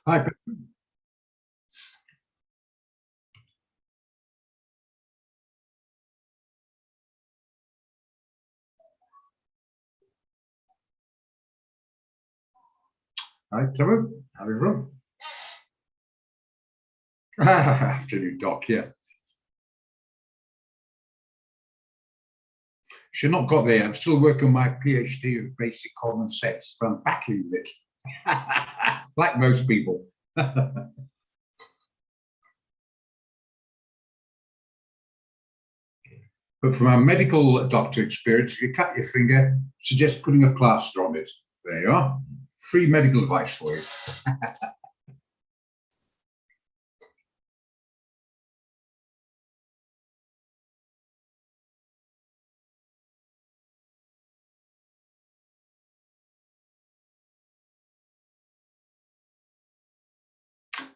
Hi. Hi, Trevor. How are you from? Afternoon, Doc, yeah. She's not got there. I'm still working on my PhD of basic common sense, but I'm battling with it. Like most people. But from our medical doctor experience, if you cut your finger, suggest putting a plaster on it. There you are. Free medical advice for you.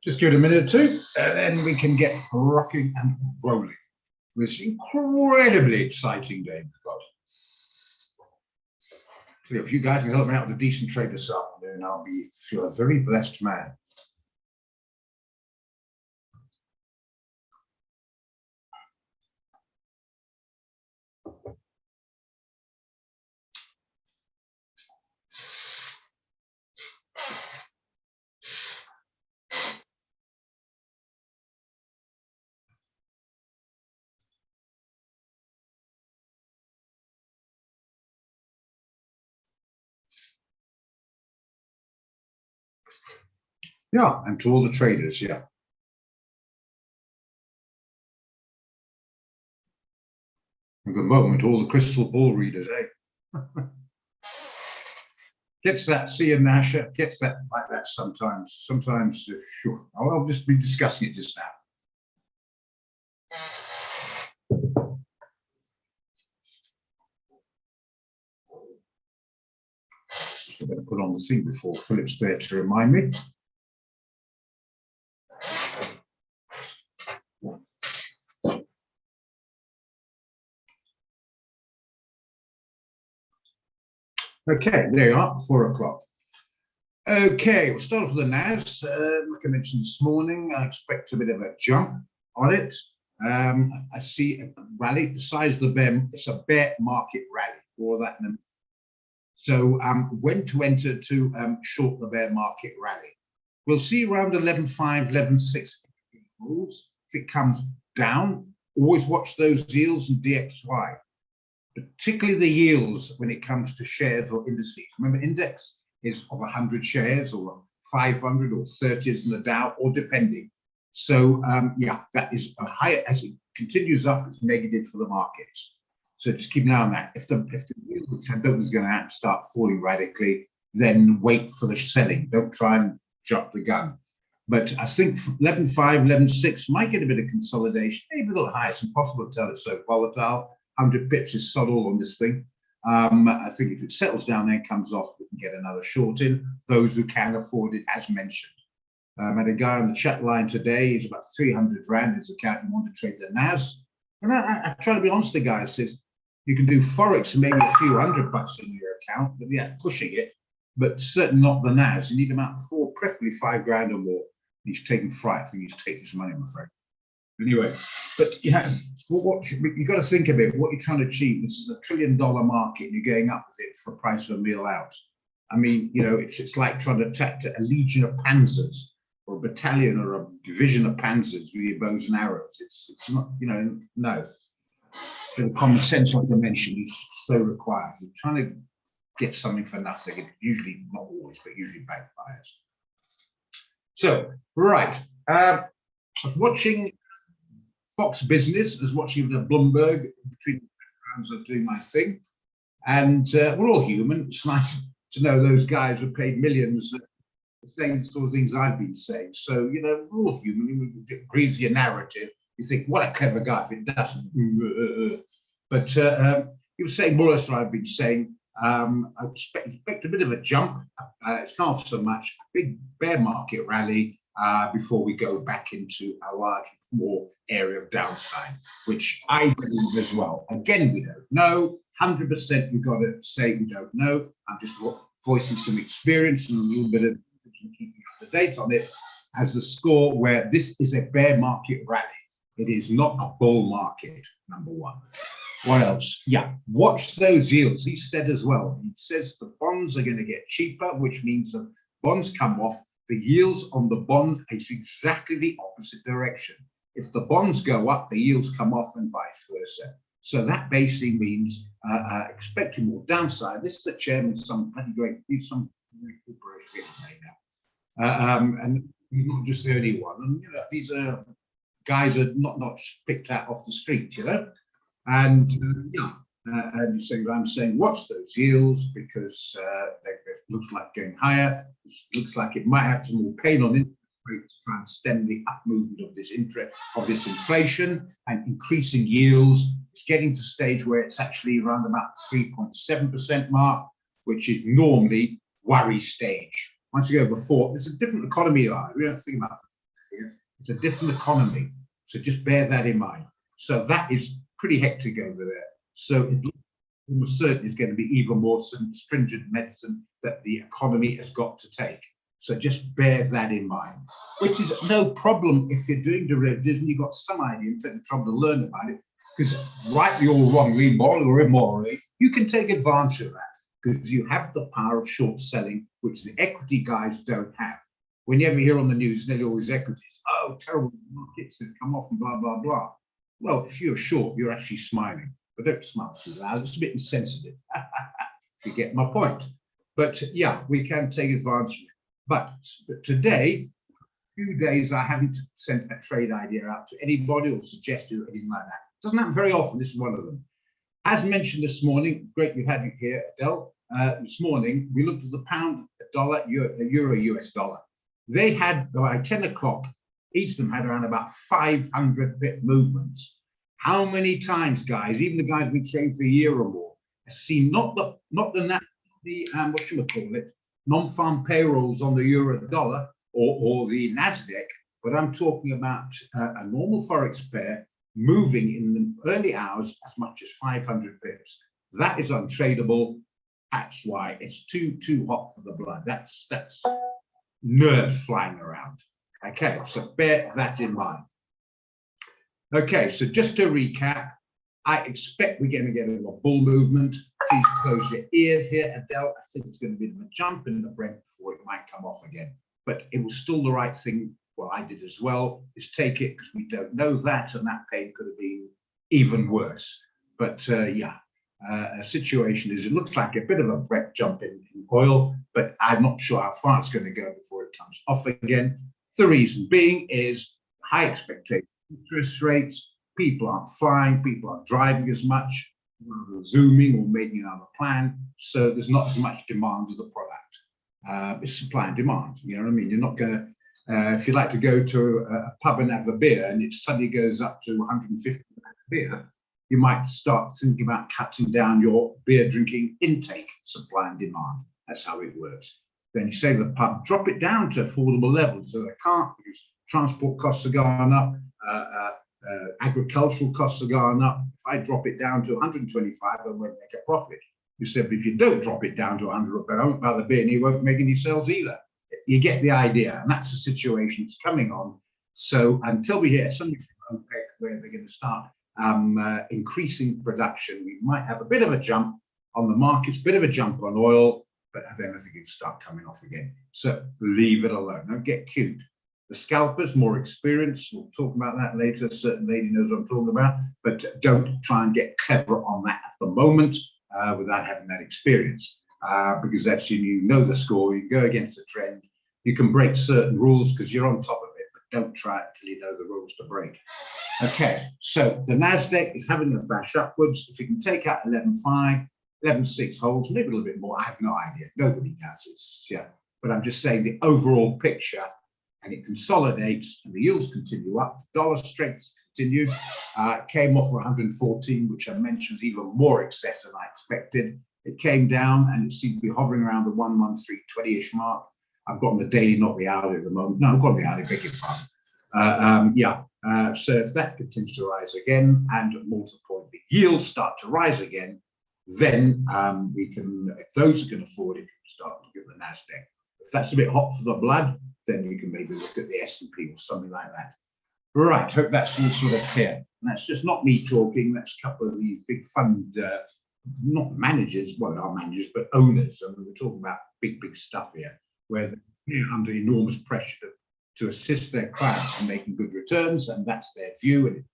Just give it a minute or two, and then we can get rocking and rolling. This incredibly exciting day we've got. So if you guys can help me out with a decent trade this afternoon, I'll feel a very blessed man. Yeah, and to all the traders, yeah. At the moment, all the crystal ball readers, eh? Gets that, see a Nasher, gets that like that sometimes. Sometimes, sure. I'll just be discussing it just now. So I better put on the thing before Philip's there to remind me. Okay, there you are, 4 o'clock. Okay, we'll start off with the NAS. Like I mentioned this morning, I expect a bit of a jump on it. I see a rally the size of the bear. It's a bear market rally, or that. So when to enter to short the bear market rally? We'll see around 11.5, 11.6 rules. If it comes down, always watch those yields and DXY, particularly the yields when it comes to shares or indices. Remember, index is of 100 shares or 500 or 30s in the Dow, or depending. So yeah, that is a higher, as it continues up, it's negative for the markets. So just keep an eye on that. If the yield, which I don't think is going to start falling radically, then wait for the selling. Don't try and jump the gun. But I think 11.5, 11.6 might get a bit of consolidation, maybe a little higher. It's impossible to tell. It's so volatile. 100 pips is subtle on this thing. I think if it settles down there, comes off, we can get another short in. Those who can afford it, as mentioned. I had a guy on the chat line today. He's about 300 rand. His account, and want to trade the NAS. And I try to be honest. The guy says you can do forex and maybe a few $100 in your account, but yeah, pushing it. But certainly not the NAS. You need about 4, preferably 5 grand or more. He's taking fright. I think he's taking his money, I'm afraid. Anyway, but yeah, you've got to think of it. What you're trying to achieve. This is a $1 trillion market. And you're going up with it for the price of a meal out. I mean, you know, it's like trying to attack a legion of panzers, or a battalion, or a division of panzers with your bows and arrows. It's not, you know, no. The common sense, like I mentioned, is so required. You're trying to get something for nothing. It usually, not always, but usually backfires. So, right. I was watching Fox Business. I was watching the Bloomberg between the backgrounds. I was doing my thing. And we're all human. It's nice to know those guys who paid millions saying the sort of things I've been saying. So, you know, we're all human. If it agrees with your narrative, you think, what a clever guy. If it doesn't, but he was saying more or less what I've been saying. I expect a bit of a jump. It's not so much a big bear market rally before we go back into a large, more area of downside, which I believe as well. Again, we don't know. 100% we've got to say we don't know. I'm just voicing some experience and a little bit of keeping up to date on it as the score, where this is a bear market rally. It is not a bull market, number one. What else? Yeah, watch those yields. He said as well, he says the bonds are going to get cheaper, which means that bonds come off. The yields on the bond is exactly the opposite direction. If the bonds go up, the yields come off, and vice versa. So that basically means expecting more downside. This is the chairman, some bloody great, some corporation now. And he's not just the only one. And you know, these are guys are not picked out off the street, you know. And yeah, and so I'm saying watch those yields, because it looks like going higher. It looks like it might have some more pain on interest rates to try and stem the up movement of this inflation and increasing yields. It's getting to a stage where it's actually around about 3.7% mark, which is normally worry stage. Once you go before, it's a different economy. We don't think about it here. It's a different economy. So just bear that in mind. So that is pretty hectic over there. So it almost certainly is going to be even more stringent medicine that the economy has got to take. So just bear that in mind, which is no problem if you're doing derivatives and you've got some idea and taking trouble to learn about it, because rightly or wrongly, morally or immorally, you can take advantage of that, because you have the power of short selling, which the equity guys don't have. We never hear on the news, nearly always equities, oh, terrible markets that come off and blah, blah, blah. Well, if you're short, you're actually smiling. But don't smile too loud. It's a bit insensitive, if you get my point. But yeah, we can take advantage of it. But today, a few days, I haven't sent a trade idea out to anybody or suggested or anything like that. It doesn't happen very often. This is one of them. As mentioned this morning, great you had you here, Adele. This morning, we looked at the pound, a dollar, euro, US dollar. They had, by 10 o'clock, each of them had around about 500 pip movements. How many times, guys, even the guys we've trained for a year or more, have seen not the what you would call it, non-farm payrolls on the euro dollar or the Nasdaq, but I'm talking about a normal forex pair moving in the early hours as much as 500 pips. That is untradeable. That's why it's too hot for the blood. That's nerves flying around. Okay, so bear that in mind. Okay, so just to recap, I expect we're going to get a bull movement. Please close your ears here, Adele. I think it's going to be a jump in the Brent before it might come off again. But it was still the right thing. Well, I did as well, is take it, because we don't know that, and that pain could have been even worse. But yeah, situation is it looks like a bit of a breadth jump in oil, but I'm not sure how far it's going to go before it comes off again. The reason being is high expectation interest rates, people aren't flying, people aren't driving as much, zooming or making another plan, so there's not as much demand of the product. It's supply and demand, you know what I mean? You're not going to, if you like to go to a pub and have a beer and it suddenly goes up to 150 beer, you might start thinking about cutting down your beer drinking intake, supply and demand. That's how it works. Then you say to the pub, drop it down to affordable levels. So they can't because transport costs are going up, agricultural costs are going up. If I drop it down to 125, I won't make a profit. You said, but if you don't drop it down to 100, but I won't buy the beer and you won't make any sales either. You get the idea, and that's the situation it's coming on. So until we hear something from OPEC where they're going to start increasing production, we might have a bit of a jump on the markets, bit of a jump on oil, but then I think it'll start coming off again. So leave it alone. Don't get cute. The scalpers, more experienced, we'll talk about that later. A certain lady knows what I'm talking about, but don't try and get clever on that at the moment without having that experience. Because that's you know the score, you go against the trend, you can break certain rules because you're on top of it, but don't try it until you know the rules to break. Okay, so the NASDAQ is having a bash upwards. If you can take out 11.5, 11.6 holds, maybe a little bit more, I have no idea. Nobody does. It's, yeah, but I'm just saying the overall picture, and it consolidates and the yields continue up. The dollar strength continued, came off 114, which I mentioned is even more excess than I expected. It came down and it seemed to be hovering around the 113.20-ish mark. I've got on the daily, not the hourly at the moment. No, I've got on the hourly, beg your pardon. So if that continues to rise again and more to the point, the yields start to rise again, then we can, if those who can afford it, can start to get the NASDAQ. If that's a bit hot for the blood, then you can maybe look at the S&P or something like that. Right, hope that's all sort of clear. And that's just not me talking, that's a couple of these big fund, not managers, well, they are managers, but owners. I mean, we're talking about big stuff here, where they're under enormous pressure to assist their clients in making good returns, and that's their view, and it's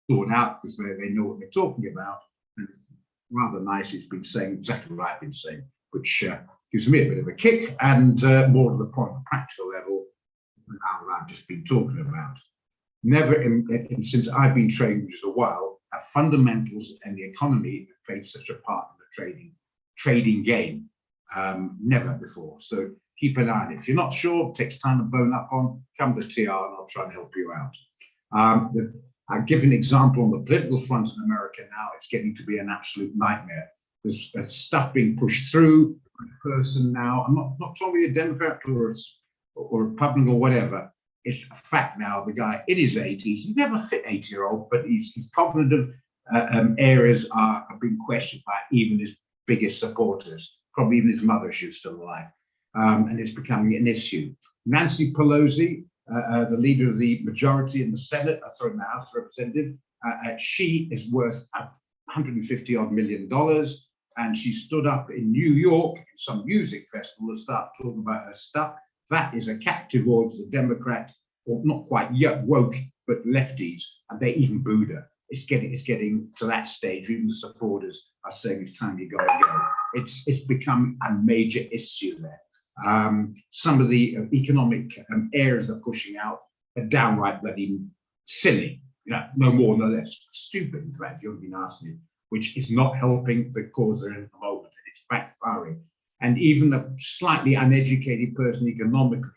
sorted out because they know what they're talking about. And it's rather nice, it's been saying exactly what I've been saying, which gives me a bit of a kick, and more to the point, practical level, I've just been talking about. Never, since I've been trading, which is a while, have fundamentals and the economy played such a part in the trading game. Never before. So keep an eye on it. If you're not sure, it takes time to bone up on, come to TR and I'll try and help you out. I'll give an example on the political front in America now. It's getting to be an absolute nightmare. There's stuff being pushed through a person now. I'm not talking a Democrat or a Republican or whatever. It's a fact now. The guy in his 80s, he's never fit 80-year-old, but his cognitive areas are being questioned by even his biggest supporters. Probably even his mother, she's still alive. And it's becoming an issue. Nancy Pelosi, the leader of the majority in the Senate, sorry, in the House of Representatives, she is worth $150-odd million. And she stood up in New York, in some music festival, to start talking about her stuff. That is a captive audience, the Democrat, or not quite yet woke, but lefties, and they even booed her. It's getting to that stage. Even the supporters are saying it's time you go again. It's become a major issue there. Some of the economic areas they're pushing out are downright bloody silly. You know, no more, no less. Stupid, in fact, you've been asking me, which is not helping the cause they're in at the moment, and it's backfiring. And even a slightly uneducated person economically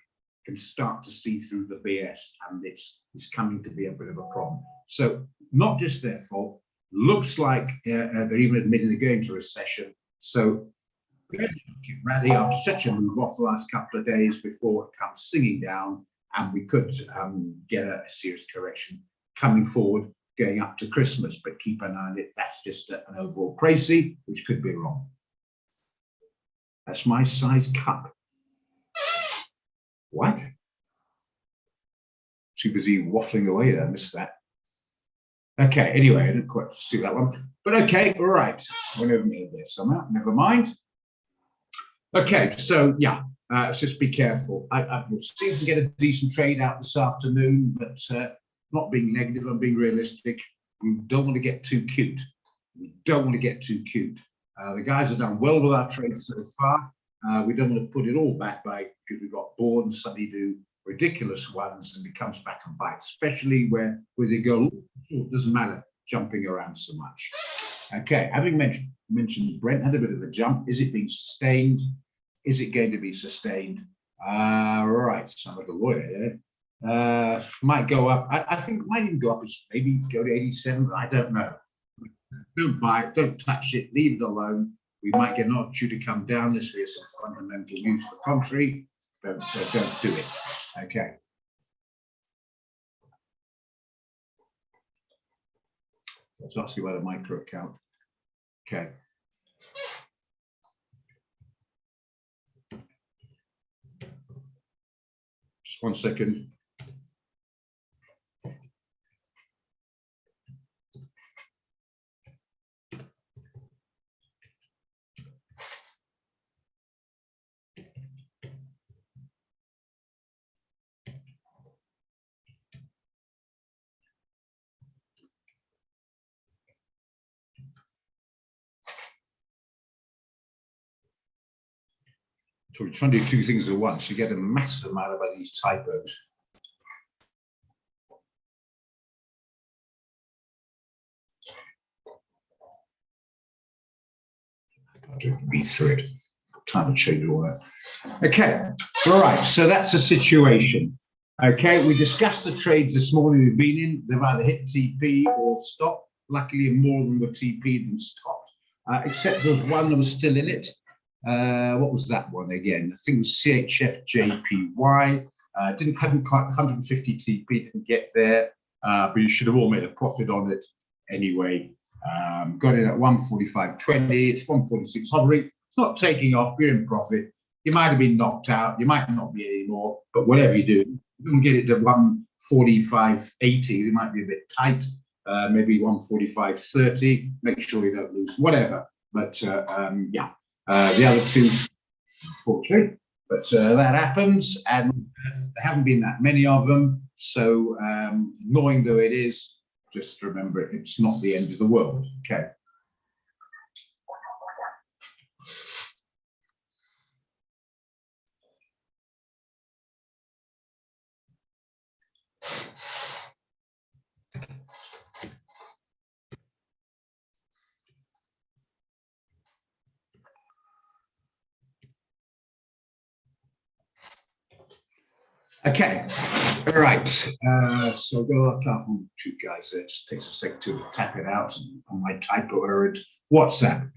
can start to see through the BS, and it's coming to be a bit of a problem. So not just their fault. Looks like they're even admitting they're going to recession. So rally after such a move off the last couple of days before it comes singing down, and we could get a serious correction coming forward, going up to Christmas. But keep an eye on it. That's just an overall précis, which could be wrong. That's my size cup. What? Too busy waffling away there, I missed that. Okay, anyway, I didn't quite see that one. But okay, all right. Went over me there somehow, never mind. Okay, so yeah, let's just be careful. I will see if we can get a decent trade out this afternoon, but not being negative, I'm being realistic. We don't want to get too cute. We don't want to get too cute. The guys have done well with our trades so far. We don't want to put it all back by because we got bored and suddenly do ridiculous ones and it comes back and bites, especially where they go, it doesn't matter, jumping around so much. Okay, having mentioned Brent had a bit of a jump. Is it being sustained? Is it going to be sustained? Right, sound like a lawyer there. Might go up. I think it might even go up, maybe go to 87, but I don't know. Don't buy it, don't touch it, leave it alone. We might get an opportunity to come down this way, some fundamental use for country. Don't do it. Okay. Let's ask you about a micro account. Okay. Just 1 second. So we're trying to do two things at once. You get a massive amount of these typos. I'll just read through it. Time to change all that. Okay, all right. So that's the situation. Okay, we discussed the trades this morning we've been in. They've either hit TP or stopped. Luckily, more of them were TP than stopped, except there was one that was still in it. What was that one again? I think it was CHFJPY. Hadn't quite 150 TP, didn't get there, but you should have all made a profit on it anyway. Got it at 145.20. It's 146 hovering. It's not taking off. You're in profit. You might have been knocked out. You might not be anymore. But whatever you do, you can get it to 145.80. It might be a bit tight. Maybe 145.30. Make sure you don't lose. Whatever. But yeah. The other two, unfortunately, but that happens, and there haven't been that many of them. So, annoying though it is, just remember it's not the end of the world. Okay. Okay, all right. So I've got a couple of two guys there. It just takes a sec to tap it out on my typo error at WhatsApp.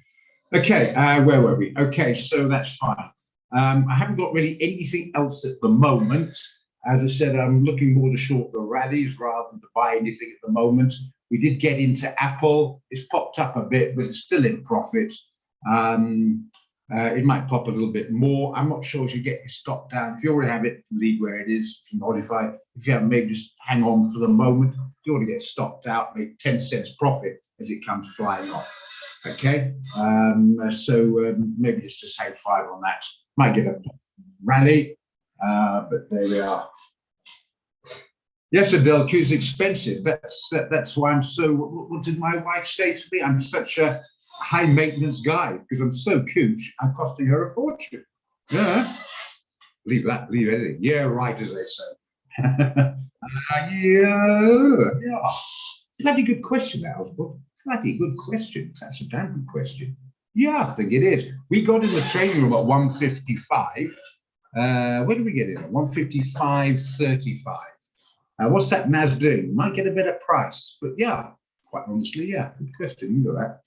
Okay, where were we? Okay, so that's fine. I haven't got really anything else at the moment. As I said, I'm looking more to short the rallies rather than to buy anything at the moment. We did get into Apple. It's popped up a bit, but it's still in profit. It might pop a little bit more. I'm not sure if you get your stop down. If you already have it, leave where it is. If you modify, if you haven't, maybe just hang on for the moment. If you want to get stopped out, make 10 cents profit as it comes flying off. Okay, so maybe just hang fire on that. Might get a rally, but there we are. Yes, Adele, Q's expensive. That's why I'm so. What did my wife say to me? I'm such a high maintenance guy because I'm so cooch. I'm costing her a fortune. Yeah, leave anything. Yeah, right, as they say. Yeah. Bloody good question, Osborne. Bloody good question. That's a damn good question. Yeah, I think it is. We got in the training room at 155. Where did we get in? 155.35. What's that NAS doing? Might get a better price, but yeah, quite honestly, yeah, good question. You know that.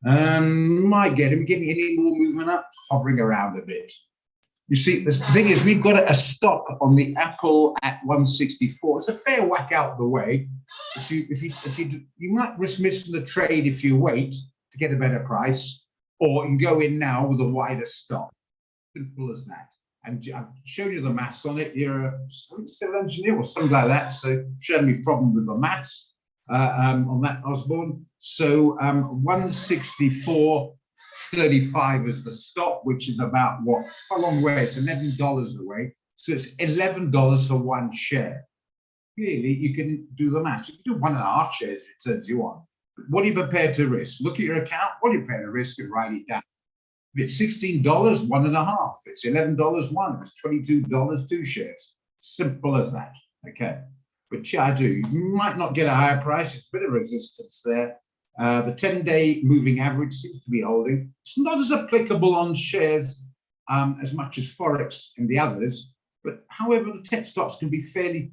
Might get him getting any more movement up, hovering around a bit. You see, the thing is, we've got a stop on the Apple at 164. It's a fair whack out the way. You might risk missing the trade if you wait to get a better price, or you can go in now with a wider stop. Simple as that. And I've shown you the maths on it. You're a civil engineer or something like that, so shouldn't be a problem with the maths on that, Osborne. So 164.35 is the stop, which is about what? How long away? It's $11 away. So it's $11 for one share. Really, you can do the maths. You can do 1.5 shares if it turns you on. What are you prepared to risk? Look at your account. What are you prepared to risk and write it down? If it's $16, 1.5. If it's $11, 1. If it's $22, 2 shares. Simple as that. Okay. But yeah, I do. You might not get a higher price. It's a bit of resistance there. The 10-day moving average seems to be holding. It's not as applicable on shares as much as Forex and the others. But however, the tech stocks can be fairly,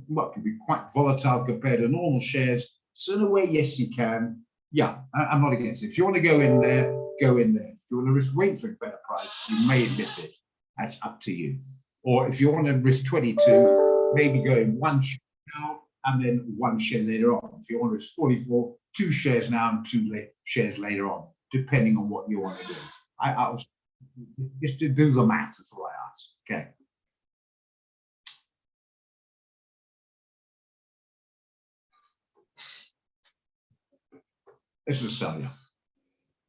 well, can be quite volatile compared to normal shares. So in a way, yes, you can. Yeah, I'm not against it. If you want to go in there, go in there. If you want to risk waiting for a better price, you may miss it. That's up to you. Or if you want to risk 22, maybe go in 1 share now and then 1 share later on. If you want to risk 44, 2 shares now and 2 shares later on, depending on what you want to do. I'll just to do the maths, that's all I ask. Okay. This is Celia.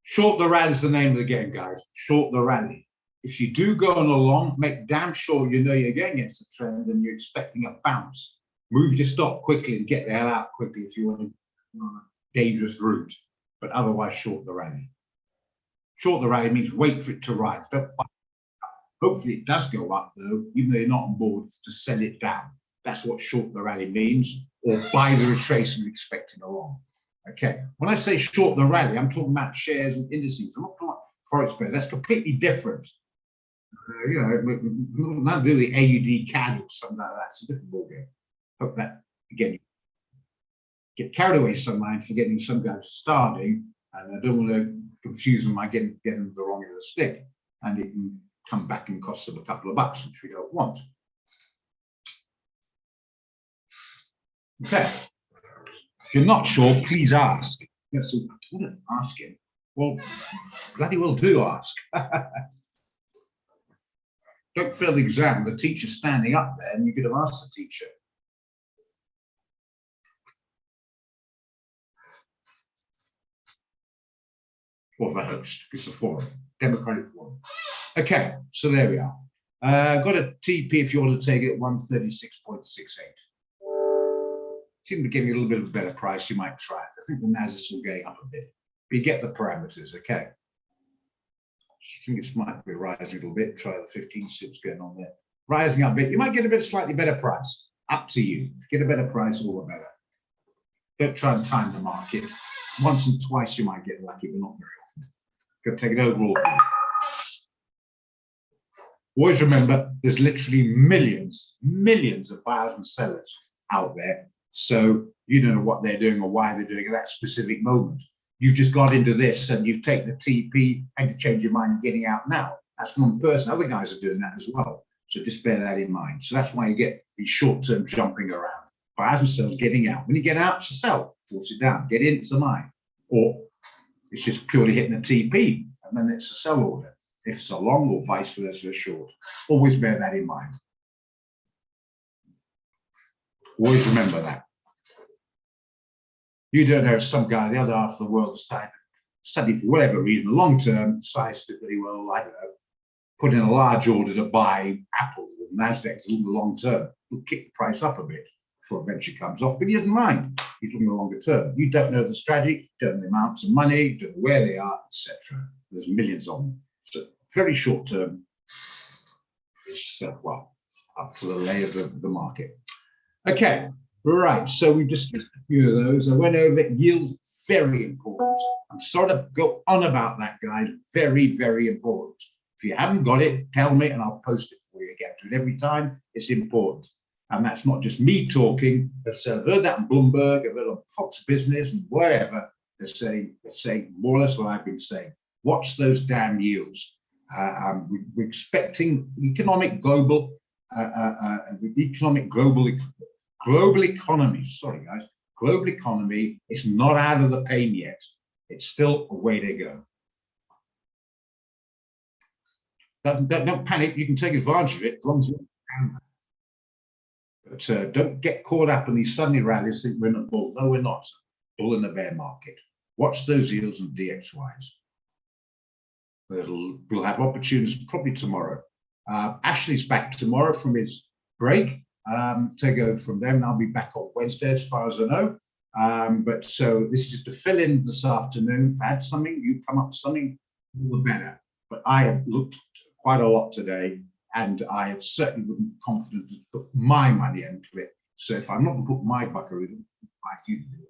Short the rally is the name of the game, guys. Short the rally. If you do go on a long, make damn sure you know you're going against the trend and you're expecting a bounce. Move your stop quickly and get the hell out quickly if you want to go on a dangerous route. But otherwise, short the rally. Short the rally means wait for it to rise. Don't buy it. Hopefully, it does go up, though, even though you're not on board, to sell it down. That's what short the rally means, or buy the retracement expecting a long. Okay, when I say short the rally, I'm talking about shares and indices. I'm not talking about forex pairs. That's completely different. You know, not really AUD CAD or something like that. It's a different ballgame. Hope that, again, you get carried away somewhere and forgetting some guys are starting, and I don't want to confuse them by getting them the wrong end of the stick, and it can come back and cost them a couple of bucks, which we don't want. Okay. If you're not sure, please ask. Yes, so what am I asking? Well, bloody well do ask. Don't fail the exam. The teacher's standing up there, and you could have asked the teacher. Or the host. It's the forum, Democratic Forum. Okay, so there we are. Got a TP if you want to take it, 136.68. Seem to be getting a little bit of a better price, you might try it. I think the NAS is still going up a bit. But you get the parameters, okay? I think it might be rising a little bit. Try the 15 sips going on there. Rising up a bit. You might get a bit slightly better price. Up to you. Get a better price, all the better. Don't try and time the market. Once and twice you might get lucky, but not very often. Go take an overall view. Always remember, there's literally millions of buyers and sellers out there. So you don't know what they're doing or why they're doing at that specific moment. You've just got into this and you've taken the TP and to change your mind and getting out now. That's one person. Other guys are doing that as well. So just bear that in mind. So that's why you get these short-term jumping around. Buyers and sellers getting out. When you get out, it's a sell. Force it down. Get in, it's a buy. Or it's just purely hitting a TP and then it's a sell order. If it's a long or vice versa, a short. Always bear that in mind. Always remember that. You don't know if some guy in the other half of the world decided to study for whatever reason, long term, decides to pretty well, I don't know, put in a large order to buy Apple or NASDAQ's in the long term. Will kick the price up a bit before eventually comes off, but he doesn't mind. He's looking the longer term. You don't know the strategy, don't know the amounts of money, don't know where they are, etc. There's millions of them. So very short term, it's, well, up to the lay of the market. Okay. Right, so we've discussed a few of those. I went over it. Yields, very important. I'm sorry to go on about that, guys. Very, very important. If you haven't got it, tell me and I'll post it for you again. To it every time. It's important. And that's not just me talking. I've heard that on Bloomberg, I've heard on Fox Business and whatever. They're saying more or less what I've been saying. Watch those damn yields. We're expecting global economy, sorry guys, global economy is not out of the pain yet. It's still a way to go. Don't panic, you can take advantage of it as long as you can. But don't get caught up in these sudden rallies, think we're not bull. No, we're not. Bull in the bear market. Watch those yields and DXYs. We'll have opportunities probably tomorrow. Ashley's back tomorrow from his break. Take over from them. I'll be back on Wednesday, as far as I know. But so this is just to fill in this afternoon. If I had something, you come up with something, all the better. But I have looked quite a lot today, and I certainly wouldn't be confident to put my money into it. So if I'm not going to put my buckaroo in, I you do it.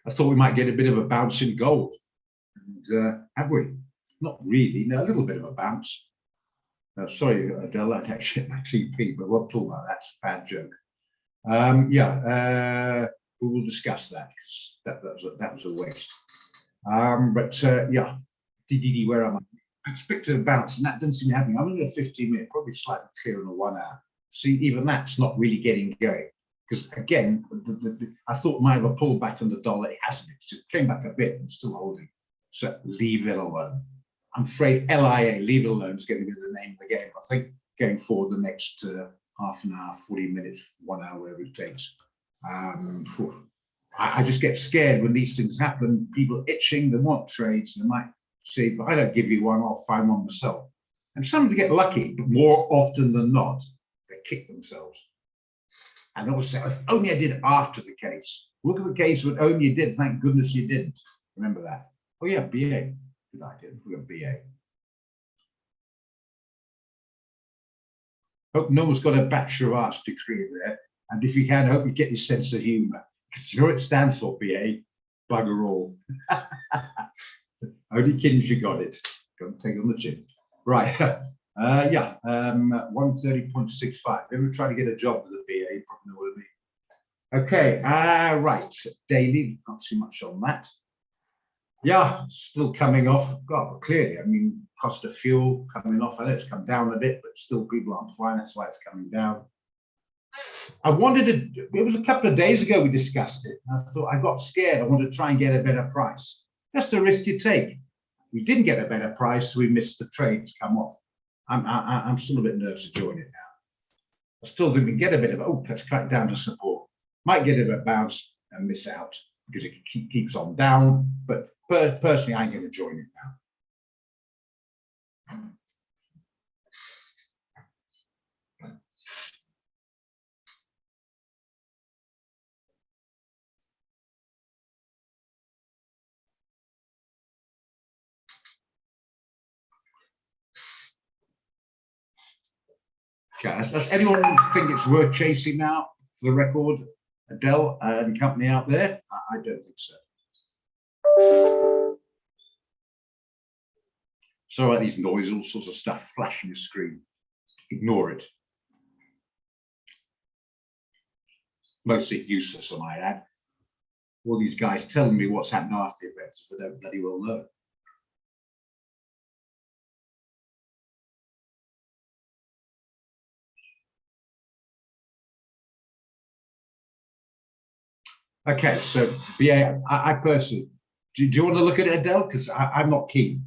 I thought we might get a bit of a bounce in gold. And have we? Not really. No, a little bit of a bounce. Sorry, Adele, that actually XCP, but we'll talk about that. That's a bad joke. We will discuss that because that was a waste. Yeah, DDD, where am I? I expected a bounce, and that didn't seem to happen. I'm in a 15-minute, probably slightly clearer than 1 hour. See, even that's not really getting going. Because again, I thought might have a pullback on the dollar. It hasn't. It came back a bit and still holding. So leave it alone. I'm afraid LIA, leave it alone, is going to be the name of the game. I think going forward the next half an hour, 40 minutes, 1 hour, whatever it takes. I just get scared when these things happen. People itching, they want trades. They might say, but I don't give you one, I'll find one myself. And some to get lucky, but more often than not, they kick themselves. And they'll say, if only I did after the case. Look at the case when only you did, thank goodness you didn't. Remember that. Oh yeah, BA. Good idea. We got BA. Hope no one's got a Bachelor of Arts degree there. And if you can, I hope you get your sense of humour. Because you know what it stands for, BA? Bugger all. Only kidding if you got it. Go and take it on the chin. Right. 130.65. Ever try to get a job as a BA? You probably know what I mean. Okay, right. Daily, not too much on that. Yeah, still coming off. God, clearly, I mean, cost of fuel coming off. I know it's come down a bit, but still people aren't flying. That's why it's coming down. I wanted to, it was a couple of days ago we discussed it. I thought I got scared. I wanted to try and get a better price. That's the risk you take. We didn't get a better price, so we missed the trades come off. I'm still a bit nervous to join it now. I still think we can get a bit of, let's cut down to support. Might get a bit of a bounce and miss out because it keeps on down. But personally, I ain't going to join it now. Okay, does anyone think it's worth chasing now, for the record? Adele and company out there? I don't think so. Sorry about these noises, all sorts of stuff flashing the screen. Ignore it. Mostly useless, I might add. All these guys telling me what's happened after the events, but I don't bloody well know. Okay, so BA, I personally, do you want to look at it, Adele? Because I'm not keen.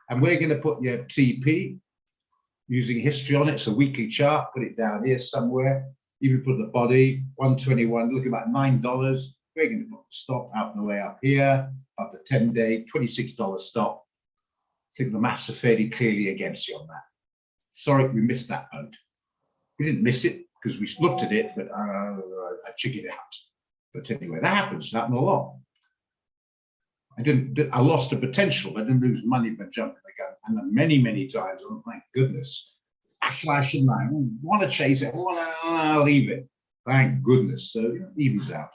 And we're going to put your TP using history on it. It's a weekly chart. Put it down here somewhere. Even put the body 121. Look about $9. We're going to put the stop out the way up here. Up the 10-day, $26 stop. I think the maths are fairly clearly against you on that. Sorry, we missed that boat. We didn't miss it because we looked at it, but I chickened out. But anyway, that happens. It happened a lot. I lost the potential. I didn't lose money by jumping the gun. And then many times, oh, thank goodness. Actually, I shouldn't. I want to chase it. I'll leave it. Thank goodness. So it evens out.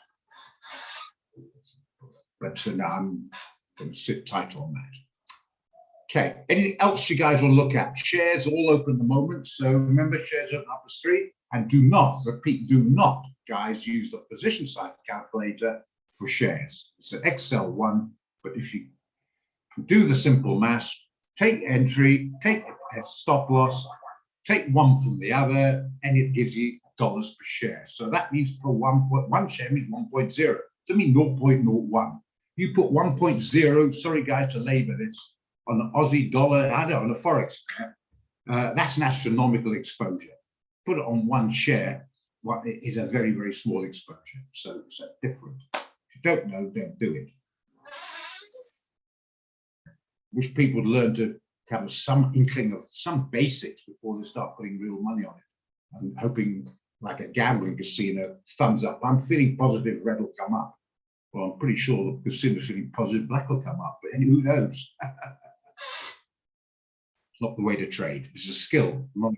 But now I'm going to sit tight on that. Okay. Anything else you guys want to look at? Shares all open at the moment. So remember, shares open up to 3. And do not, repeat, do not, guys, use the position size calculator for shares. It's an Excel one, but if you do the simple math, take entry, take a stop loss, take one from the other, and it gives you dollars per share. So that means per one share means 1.0. To me, 0.01. You put 1.0, sorry guys to labor this, on the Aussie dollar, I don't know, on a Forex pair, that's an astronomical exposure. Put it on one share, what is a very small exposure. So it's different. If you don't know, don't do it. Wish people would learn to have some inkling of some basics before they start putting real money on it. I'm hoping, like a gambling casino, thumbs up. I'm feeling positive red will come up. Well, I'm pretty sure the casino's feeling positive black will come up, but who knows? It's not the way to trade. It's a skill. Well,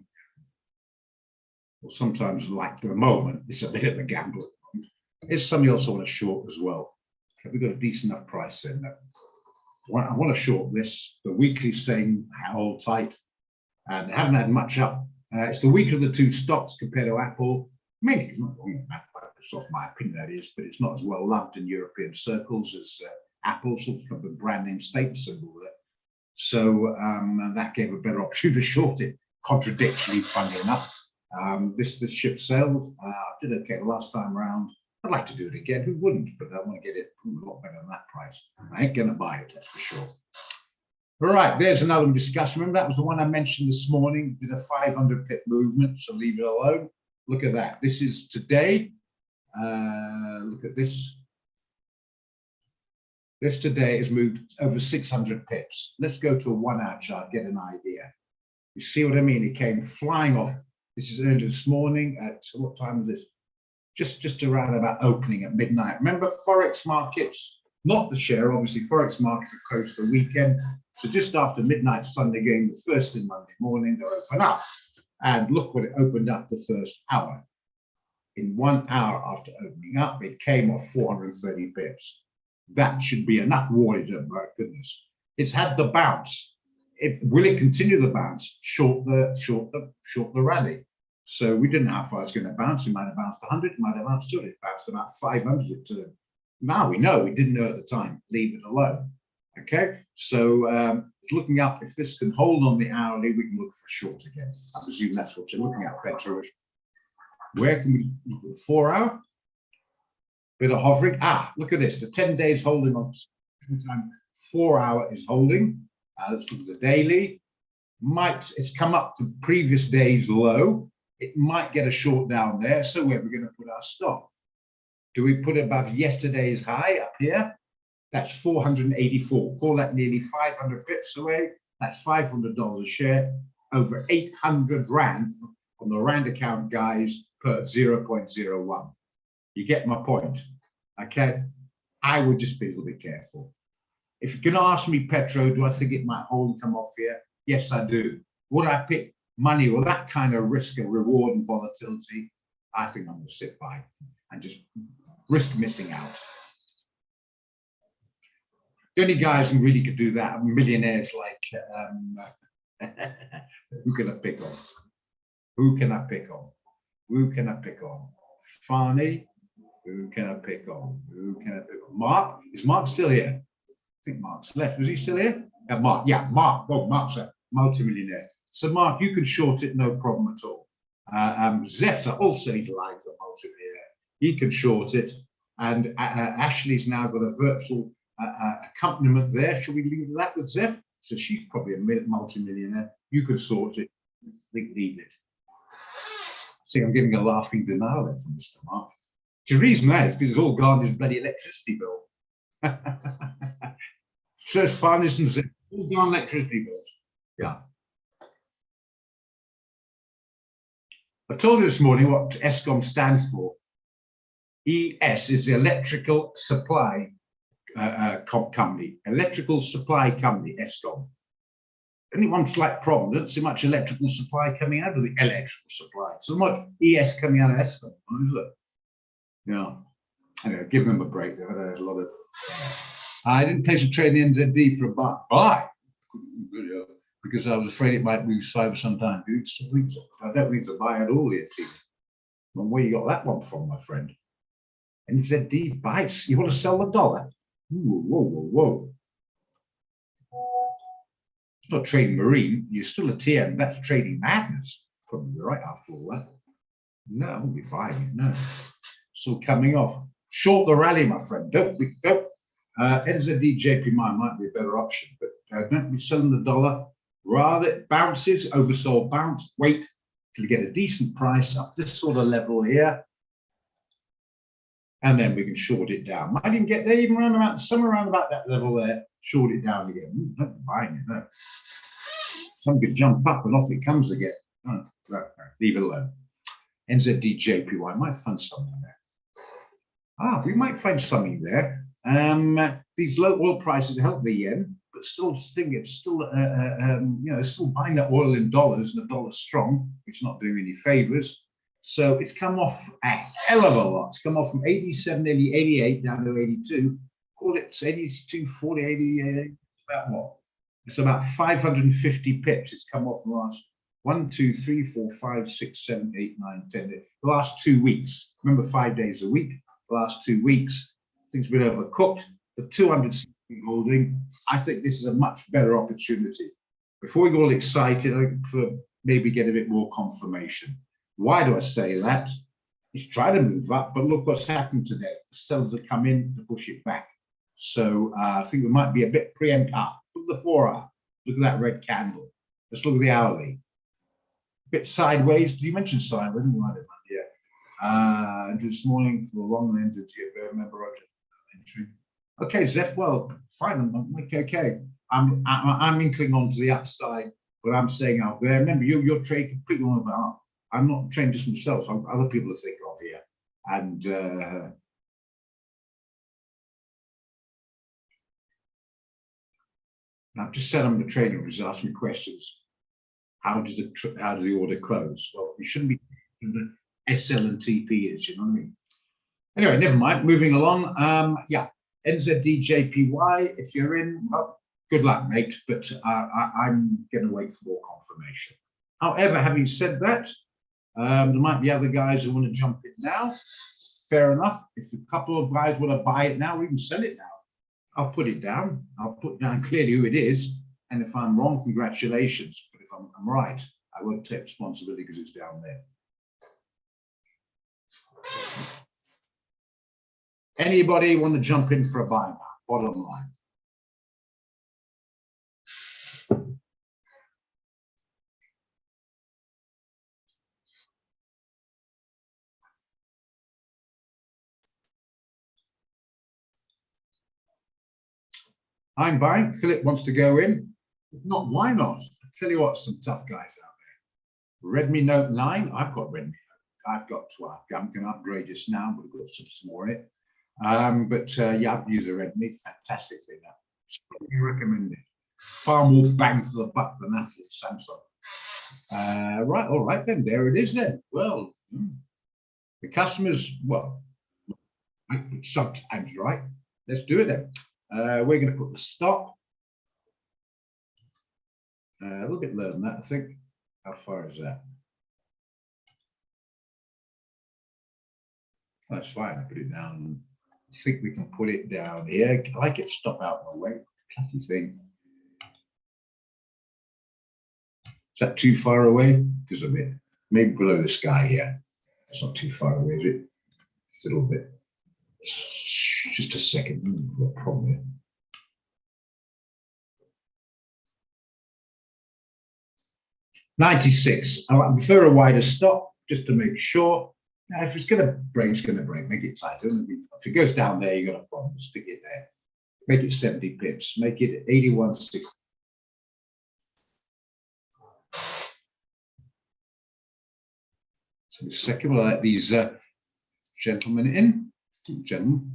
sometimes, like the moment, it's a bit of a gamble. It's something else I want to short as well. Have we got a decent enough price in there? I want to short this. The weekly saying hold tight, and they haven't had much up. It's the weaker of the two stocks compared to Apple. Mainly, it's not wrong with Microsoft, my opinion, that is, but it's not as well loved in European circles as Apple, sort of the brand name state symbol there. So that gave a better option to short it. Contradictory, funny enough. This ship sailed. I did okay the last time around. I'd like to do it again. Who wouldn't? But I want to get it a lot better than that price. I ain't going to buy it, that's for sure. All right, there's another discussion. Remember, that was the one I mentioned this morning. Did a 500 pip movement, so leave it alone. Look at that. This is today. Look at this. This today has moved over 600 pips. Let's go to a 1 hour chart, get an idea. You see what I mean? It came flying off. This is early this morning at, what time is this? Just around about opening at midnight. Remember, Forex markets, not the share, obviously, Forex markets are closed for the weekend. So just after midnight Sunday game, the first thing Monday morning, they'll open up. And look what it opened up the first hour. In 1 hour after opening up, it came off 430 pips. That should be enough warning, my goodness. It's had the bounce. Will it continue the bounce? Short the rally. So we didn't know how far it's going to bounce. It might have bounced 100, it might have bounced 200, it bounced about 500 to now we know. We didn't know at the time. Leave it alone. Okay, so looking up, if this can hold on the hourly, we can look for short again. I presume that's what you're looking at, Petro. Where can we look at the 4 hour? Bit of hovering. Look at this. The 10 days holding on. 4 hour is holding. Let's look at the daily. It's come up to previous day's low. It might get a short down there. So where are we going to put our stop? Do we put it above yesterday's high up here? That's 484. Call that nearly 500 pips away. That's $500 a share. Over 800 Rand on the Rand account, guys, per 0.01. You get my point, okay? I would just be a little bit careful. If you're going to ask me, Petro, do I think it might hold and come off here? Yes, I do. Would I pick money or that kind of risk and reward and volatility? I think I'm going to sit by and just risk missing out. The only guys who really could do that are millionaires like, who can I pick on? Who can I pick on? Who can I pick on? Farney? Who can I pick on? Who can I pick on? Mark? Is Mark still here? I think Mark's left. Was he still here? Mark. Yeah, Mark. Oh, Mark's a multimillionaire. So Mark, you can short it, no problem at all. Zeta also he's like a multimillionaire. He can short it. And Ashley's now got a virtual accompaniment there. Should we leave that with Zeph? So she's probably a multimillionaire. You can sort it. Leave it. See, I'm getting a laughing denial there from Mr. Mark. The reason that is because it's all gone his bloody electricity bill. So it's finest and Zeph, all gone electricity bills. Yeah. I told you this morning what ESCOM stands for. ES is the Electrical Supply Company. Electrical Supply Company, ESCOM. Only one slight problem. Don't see much electrical supply coming out of the electrical supply. So much ES coming out of ESCOM. Yeah. Anyway, give them a break. They've had a lot of. I didn't place a trade in NZD for a buy. Because I was afraid it might move slow sometime. I don't think it's a buy at all yet. Well, where you got that one from, my friend? NZD buys. You want to sell the dollar? Ooh, whoa, whoa, whoa. It's not trading marine. You're still a TM. That's trading madness. Probably right after all that. No, I won't be buying it. No. Still coming off. Short the rally, my friend. Don't. NZD JP might be a better option, but don't be selling the dollar. Rather, it bounces, oversold bounce, wait till you get a decent price up this sort of level here. and then we can short it down. Might even get there, even around about somewhere around about that level there, short it down again. Not buying it, no. Some could jump up and off it comes again. Oh, no, leave it alone. NZD-JPY, might find something there. We might find something there. These low oil prices help the yen, but still, it's still, still buying that oil in dollars, and the dollar's strong, which is not doing any favors. So it's come off a hell of a lot. It's come off from 87, nearly 88 down to 82. Call it 82, 40, 88. About what? It's about 550 pips. It's come off the last 1, 2, 3, 4, 5, 6, 7, 8, 9, 10. The last 2 weeks. Remember, 5 days a week. The last 2 weeks, things have been overcooked. The 200 holding. I think this is a much better opportunity. Before we get all excited, I think maybe get a bit more confirmation. Why do I say that? It's trying to move up, but look what's happened today. The sellers have come in to push it back. So I think we might be a bit preempt up. Look at the 4-hour. Look at that red candle. Let's look at the hourly. A bit sideways. Did you mention sideways? Yeah. This morning for the long lens of remember Roger entry. Okay, Zeph. Well, fine. I'm okay. I'm inkling onto the upside. What I'm saying out there. Remember, you're trading completely on about. I'm not trained just myself. I'm other people to think of here. And I've just said I'm the trader who's asked me questions. How does the order close? Well, we shouldn't be the SL and TP is, you know what I mean? Anyway, never mind. Moving along. NZD-JPY. If you're in, well, good luck, mate. But I'm going to wait for more confirmation. However, having said that, there might be other guys who want to jump in now. Fair enough. If a couple of guys want to buy it now, we can sell it now. I'll put it down. I'll put down clearly who it is. And if I'm wrong, congratulations. But if I'm right, I won't take responsibility because it's down there. Anybody want to jump in for a buy now? Bottom line. I'm buying. Philip wants to go in. If not, why not? I tell you what, some tough guys out there. Redmi Note 9. I've got Redmi Note. I've got 12. I'm going to upgrade just now, but we've got some more in it. Yeah, I've used a Redmi. Fantastic thing now. Strongly recommend it. Far more bang for the buck than Apple and Samsung. Right, all right then. There it is then. Well, the customers, well, sometimes, right? Let's do it then. We're going to put the stop a little bit lower than that, I think. How far is that? That's fine. I put it down. I think we can put it down here. I like it stop out of the way. Clunky thing. Is that too far away? Just a bit. Maybe below the sky here. That's not too far away, is it? Just a little bit. Just a second. No problem here. $96. I prefer a wider stop just to make sure. Now, if it's going to break, it's going to break. Make it tighter. If it goes down there, you've got a problem. Stick it there. Make it 70 pips. Make it 81.60. So the second, we'll let these gentlemen in. Gentlemen.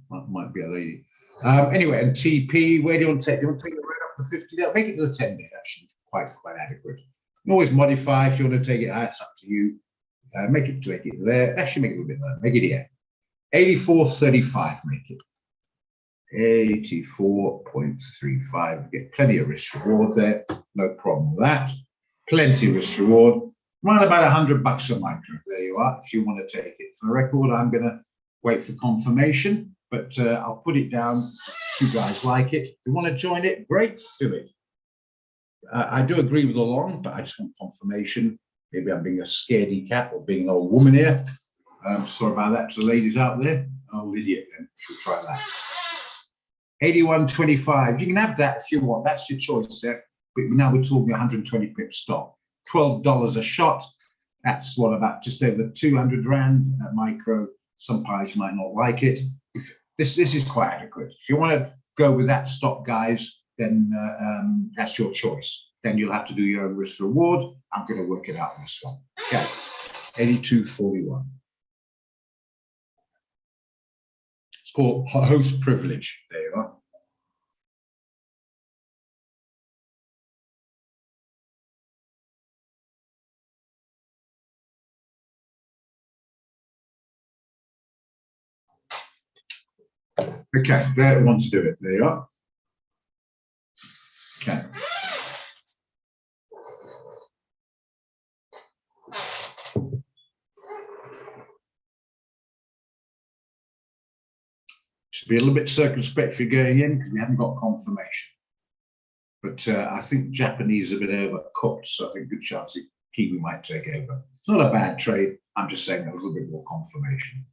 Might be a lady. Anyway, and TP, where do you want to take? Do you want to take it right up to 50? Make it to the 10 minute, actually. Quite adequate. You can always modify if you want to take it higher, it's up to you. Make it there. Actually, make it a little bit lower. Make it here. 84.35, make it. 84.35. Get plenty of risk reward there. No problem with that. Plenty of risk reward. Around about $100 a micro. There you are. If you want to take it. For the record, I'm going to wait for confirmation, but I'll put it down. If you guys like it. If you want to join it, great. Do it. I do agree with the long, but I just want confirmation. Maybe I'm being a scaredy cat or being an old woman here. Sorry about that to the ladies out there. An old idiot then. She'll try that. 81.25. You can have that if you want. That's your choice, Seth. But now we're talking 120 pip stop. $12 a shot. That's what, about just over 200 Rand at micro. Some pilots might not like it. This is quite adequate. If you want to go with that stop, guys, then that's your choice. Then you'll have to do your own risk reward. I'm going to work it out on this one. Okay, 8241. It's called host privilege. There you are. Okay, there I want to do it. There you are. Okay. Should be a little bit circumspect for going in because we haven't got confirmation. But I think Japanese are a bit overcooked, so I think good chance Kiwi might take over. It's not a bad trade. I'm just saying a little bit more confirmation.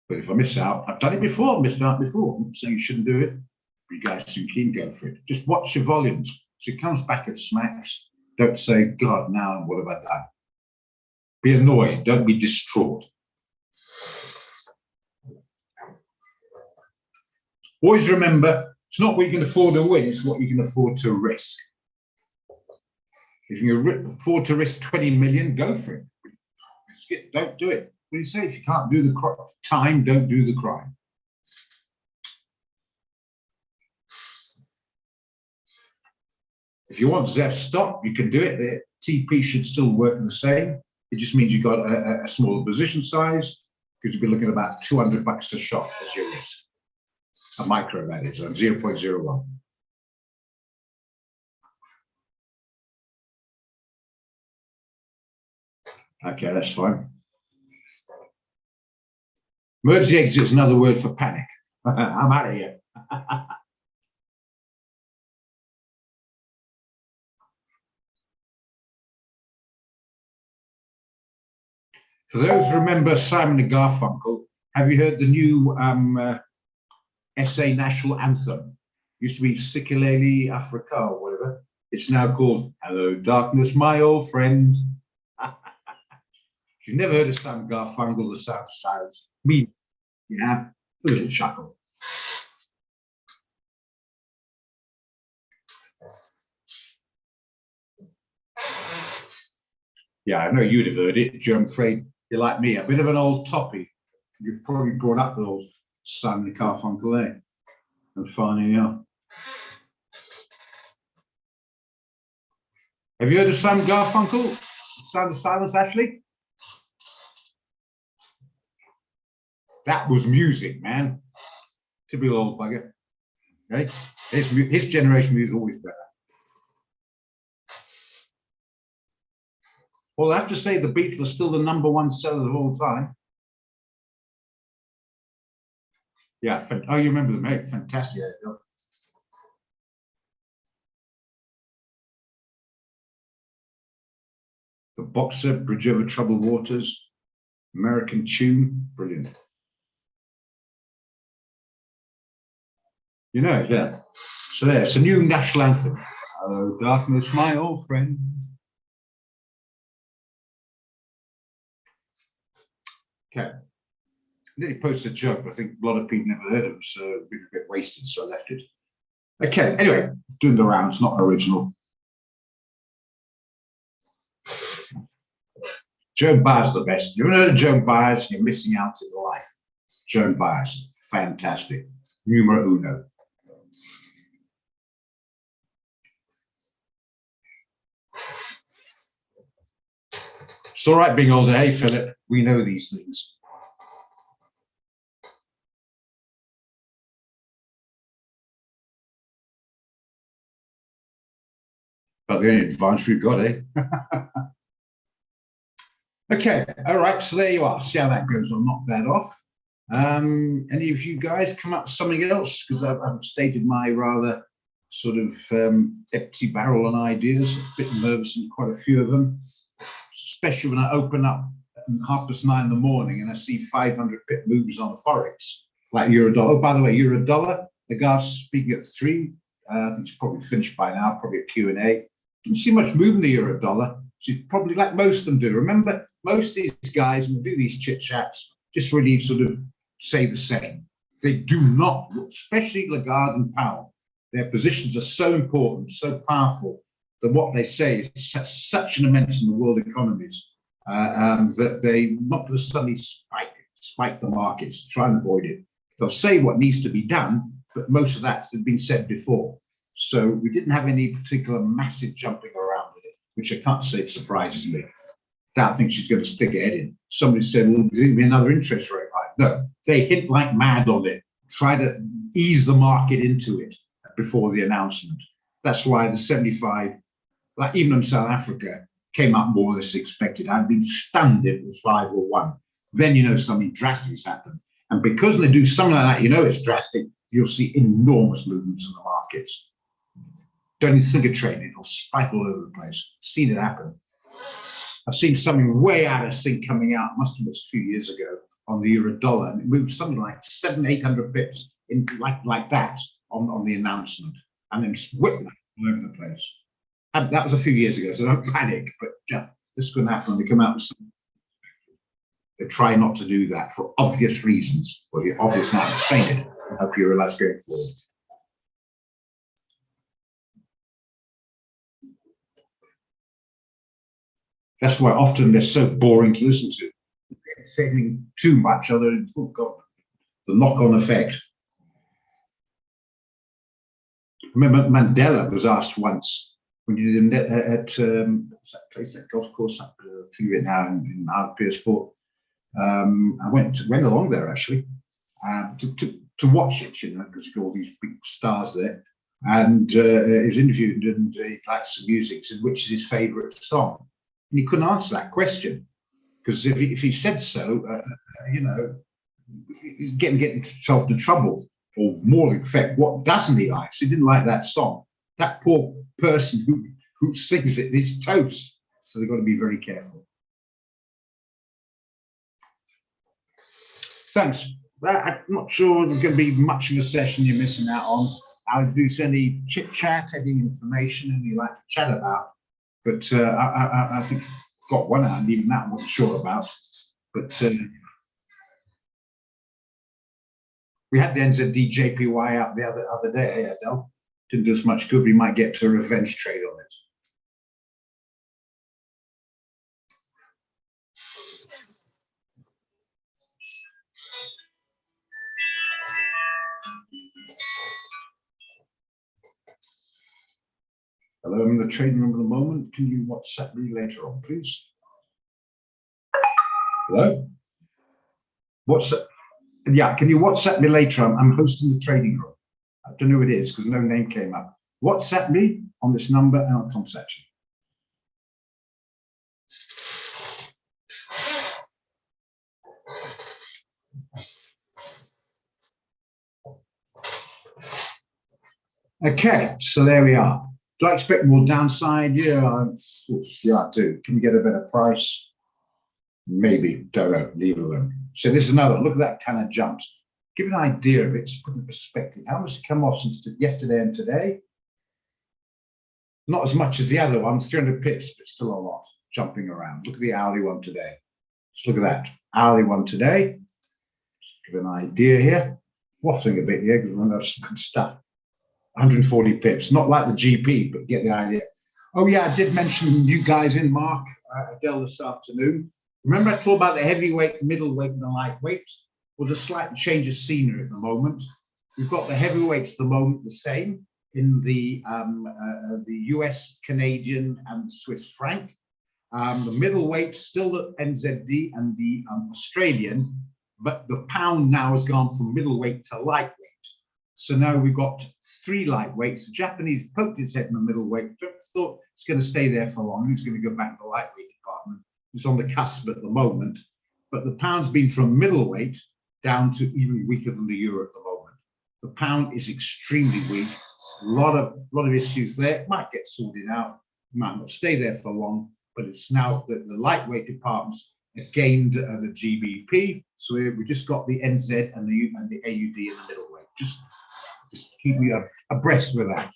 But if I miss out, I've done it before, missed out before. I'm not saying you shouldn't do it. You guys too keen, go for it. Just watch your volumes. So it comes back at smacks. Don't say, God, now what have I done? Be annoyed. Don't be distraught. Always remember, it's not what you can afford to win, it's what you can afford to risk. If you can afford to risk 20 million, go for it. Risk it, don't do it. What do you say? If you can't do the time, don't do the crime. If you want ZEF stop, you can do it. The TP should still work the same. It just means you've got a smaller position size because you'll be looking at about $200 a shot as your risk. A micro, that is, on 0.01. Okay, that's fine. Emergency exit is another word for panic. I'm out of here. For those who remember Simon and Garfunkel, have you heard the new SA national anthem? Used to be Sikulele Africa or whatever. It's now called Hello Darkness, My Old Friend. If you've never heard of Simon Garfunkel, the Sound of Silence, me, you have a little chuckle. Yeah, I know you'd have heard it, Joe. I'm afraid you're like me, a bit of an old toppy. You've probably brought up with old Simon Garfunkel, eh? And finally, yeah. Have you heard of Simon Garfunkel? Sound of Silence, Ashley? That was music, man. Typical old bugger. Okay, his generation music is always better. Well, I have to say the Beatles are still the #1 sellers of all time. Yeah, oh, you remember them, eh? Fantastic. The Boxer, Bridge Over Troubled Waters, American Tune, brilliant. You know, yeah. So there, it's a new national anthem. Hello, darkness, my old friend. Okay. I nearly posted a joke, but I think a lot of people never heard of it, so it'd been a bit wasted, so I left it. Okay, anyway, doing the rounds, not original. Joan Baez the best. You ever heard of Joan Baez? You're missing out in life. Joan Baez, fantastic. Numero uno. It's all right being older. Hey, Philip, we know these things. But the only advantage we've got, eh? Okay, all right, so there you are. See how that goes. I'll knock that off. Any of you guys come up with something else? Because I've stated my rather sort of empty barrel on ideas, a bit nervous in quite a few of them, especially when I open up at 9:30 in the morning and I see 500 pip moves on the Forex, like euro-dollar. Oh, by the way, euro-dollar, the guy's speaking at 3. I think it's probably finished by now, probably a Q&A. Didn't see much move in the euro-dollar. So probably like most of them do. Remember, most of these guys will do these chit chats just really sort of say the same. They do not, especially Lagarde and Powell, their positions are so important, so powerful, that what they say is such an immense in the world economies that they not going to suddenly spike the markets, try and avoid it. They'll say what needs to be done, but most of that has been said before. So we didn't have any particular massive jumping around with it, which I can't say surprises me. Don't think she's going to stick her head in. Somebody said, well, there's going to be another interest rate hike. No, they hit like mad on it, try to ease the market into it before the announcement. That's why the 75, like even in South Africa, came up more or less expected. I'd been stunned if it was 5 or 1. Then you know something drastic has happened. And because they do something like that, you know it's drastic, you'll see enormous movements in the markets. Don't even think of trading, it'll spike all over the place. I've seen it happen. I've seen something way out of sync coming out, must have been a few years ago, on the euro dollar, and it moved something like 700-800 pips in like that on the announcement, and then whipped all over the place. And that was a few years ago, so don't panic, but yeah, this is going to happen when they come out with something. They try not to do that for obvious reasons. Well, you're obvious now, I'm saying it. I hope you realize going forward. That's why often they're so boring to listen to. They're saying too much, other than, oh God, the knock-on effect. I remember Mandela was asked once when he did at that place, that golf course up to it now in Piersport. I went along there actually to watch it, you know, because you've got all these big stars there. And he was interviewed and he liked some music. He said, which is his favourite song? And he couldn't answer that question because if he said so, you know, he'd get himself into trouble. Or more in effect, what doesn't he like? So he didn't like that song. That poor person who sings it is toast. So they've got to be very careful. Thanks. I'm not sure there's going to be much of a session you're missing out on. I'll do any chit chat, any information, and you like to chat about. But I think I've got one out, and even that I'm not sure about. But we had the NZD JPY out the other day, Adele. Didn't do as much good. We might get to a revenge trade on it. Hello, I'm in the trading room at the moment. Can you WhatsApp me later on, please? Hello? WhatsApp? Yeah, can you WhatsApp me later on? I'm hosting the trading room. I don't know who it is because no name came up. WhatsApp me on this number and I'll contact you. Okay, so there we are. Do I expect more downside? Yeah, I do. Can we get a better price? Maybe. Don't know. Leave it alone. So this is another. Look at that kind of jumps. Give an idea of it. Just put in perspective. How much has come off since yesterday and today? Not as much as the other ones. 300 pips, but still a lot jumping around. Look at the hourly one today. Just look at that hourly one today. Just give an idea here. Waffling a bit here because we're going some good stuff. 140 pips, not like the GP, but get the idea. Oh yeah, I did mention you guys in Mark Adele this afternoon. Remember I talked about the heavyweight, middleweight, and the lightweight? Well, there's a slight change of scenery at the moment. We've got the heavyweights at the moment the same in the US, Canadian, and the Swiss franc. The middleweight still the NZD and the Australian, but the pound now has gone from middleweight to lightweight. So now we've got 3 lightweights. The Japanese poked its head in the middleweight. Thought it's going to stay there for long. It's going to go back to the lightweight department. It's on the cusp at the moment. But the pound's been from middleweight down to even weaker than the euro at the moment. The pound is extremely weak. A lot of issues there. It might get sorted out. It might not stay there for long. But it's now that the lightweight departments has gained the GBP. So we just got the NZ and the AUD in the middleweight. Just keep me abreast with that.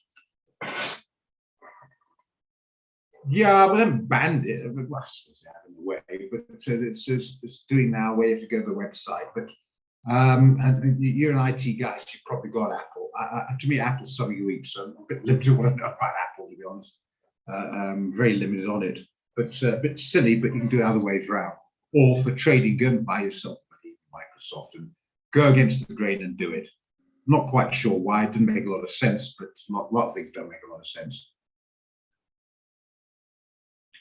Yeah, well, they haven't banned it. Well, I suppose they have in a way, but it's doing now where you have to go to the website. But and you're an IT guy, so you've probably got Apple. To me, Apple's something unique, so I'm a bit limited on what I know about Apple, to be honest. Very limited on it, but a bit silly. But you can do it other ways around. Or for trading, go and buy yourself money, Microsoft, and go against the grain and do it. Not quite sure why. It didn't make a lot of sense, but a lot of things don't make a lot of sense.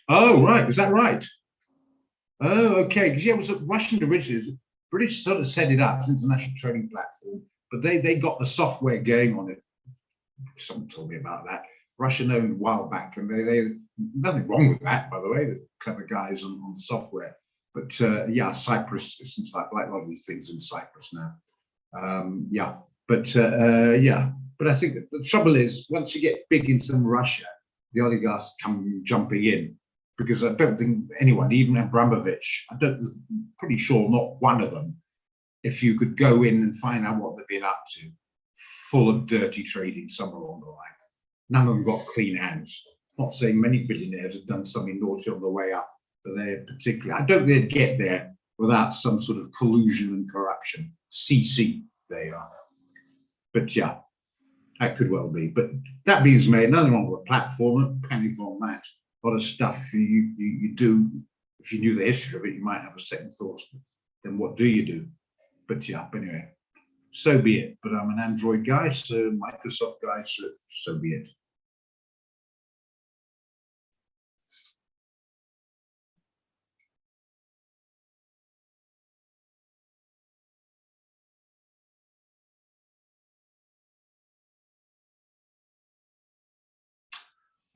Oh, right. Is that right? Oh, okay. Because yeah, it was a Russian originally. British sort of set it up, it's an international trading platform, but they got the software going on it. Someone told me about that. Russian owned a while back, and they nothing wrong with that, by the way. The clever guys on the software. But yeah, Cyprus is like a lot of these things in Cyprus now. Yeah, but yeah, but I think that the trouble is once you get big in some Russia, the oligarchs come jumping in because I don't think anyone, even Abramovich, pretty sure not one of them, if you could go in and find out what they've been up to, full of dirty trading somewhere along the line. None of them got clean hands. Not saying many billionaires have done something naughty on the way up, but they're particularly, I don't think they'd get there without some sort of collusion and corruption. CC, they are. But yeah, that could well be. But that being made, nothing wrong with a platform, panic on that. A lot of stuff you do, if you knew the history of it, you might have a second thought. Then what do you do? But yeah, anyway, so be it. But I'm an Android guy, so Microsoft guy, so be it.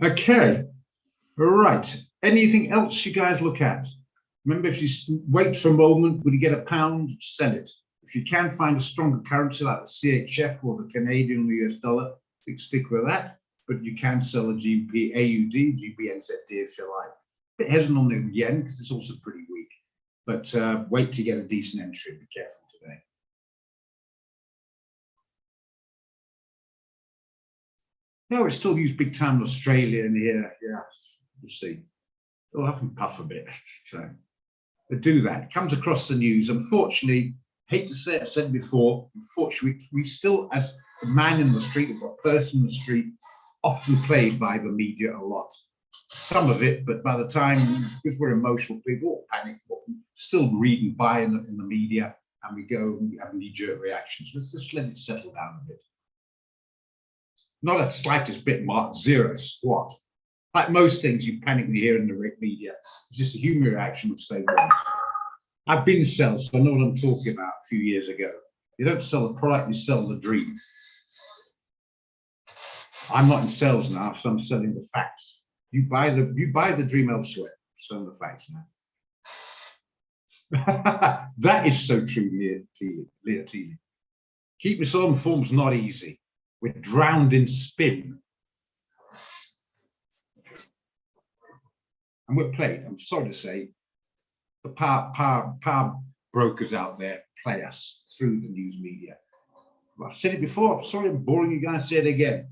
Okay, all right. Anything else you guys look at? Remember, if you wait for a moment, would you get a pound? Sell it. If you can find a stronger currency like the CHF or the Canadian or the US dollar, stick with that. But you can sell a GBP AUD, GBNZD if you like. A bit hesitant on the yen because it's also pretty weak. But wait to get a decent entry. Be careful today. No, it's still used big time in Australia and here. Yeah, we'll see. They'll have and puff a bit. So they do that. Comes across the news. Unfortunately, hate to say it, I've said it before, unfortunately, we still, as a man in the street or a person in the street, often played by the media a lot. Some of it, but by the time, because we're emotional people, panic, still read and buy in the media, and we go and we have knee-jerk reactions. Let's just let it settle down a bit. Not a slightest bit, Mark, zero, squat. Like most things, you panic when you hear in the media. It's just a human reaction which they want. I've been in sales, so I know what I'm talking about a few years ago. You don't sell the product, you sell the dream. I'm not in sales now, so I'm selling the facts. You buy the dream elsewhere. I'm selling the facts now. That is so true, Leah Teeley. Keep us on form's not easy. We're drowned in spin. And we're played. I'm sorry to say, the power brokers out there play us through the news media. I've said it before. I'm sorry I'm boring you guys. Say it again.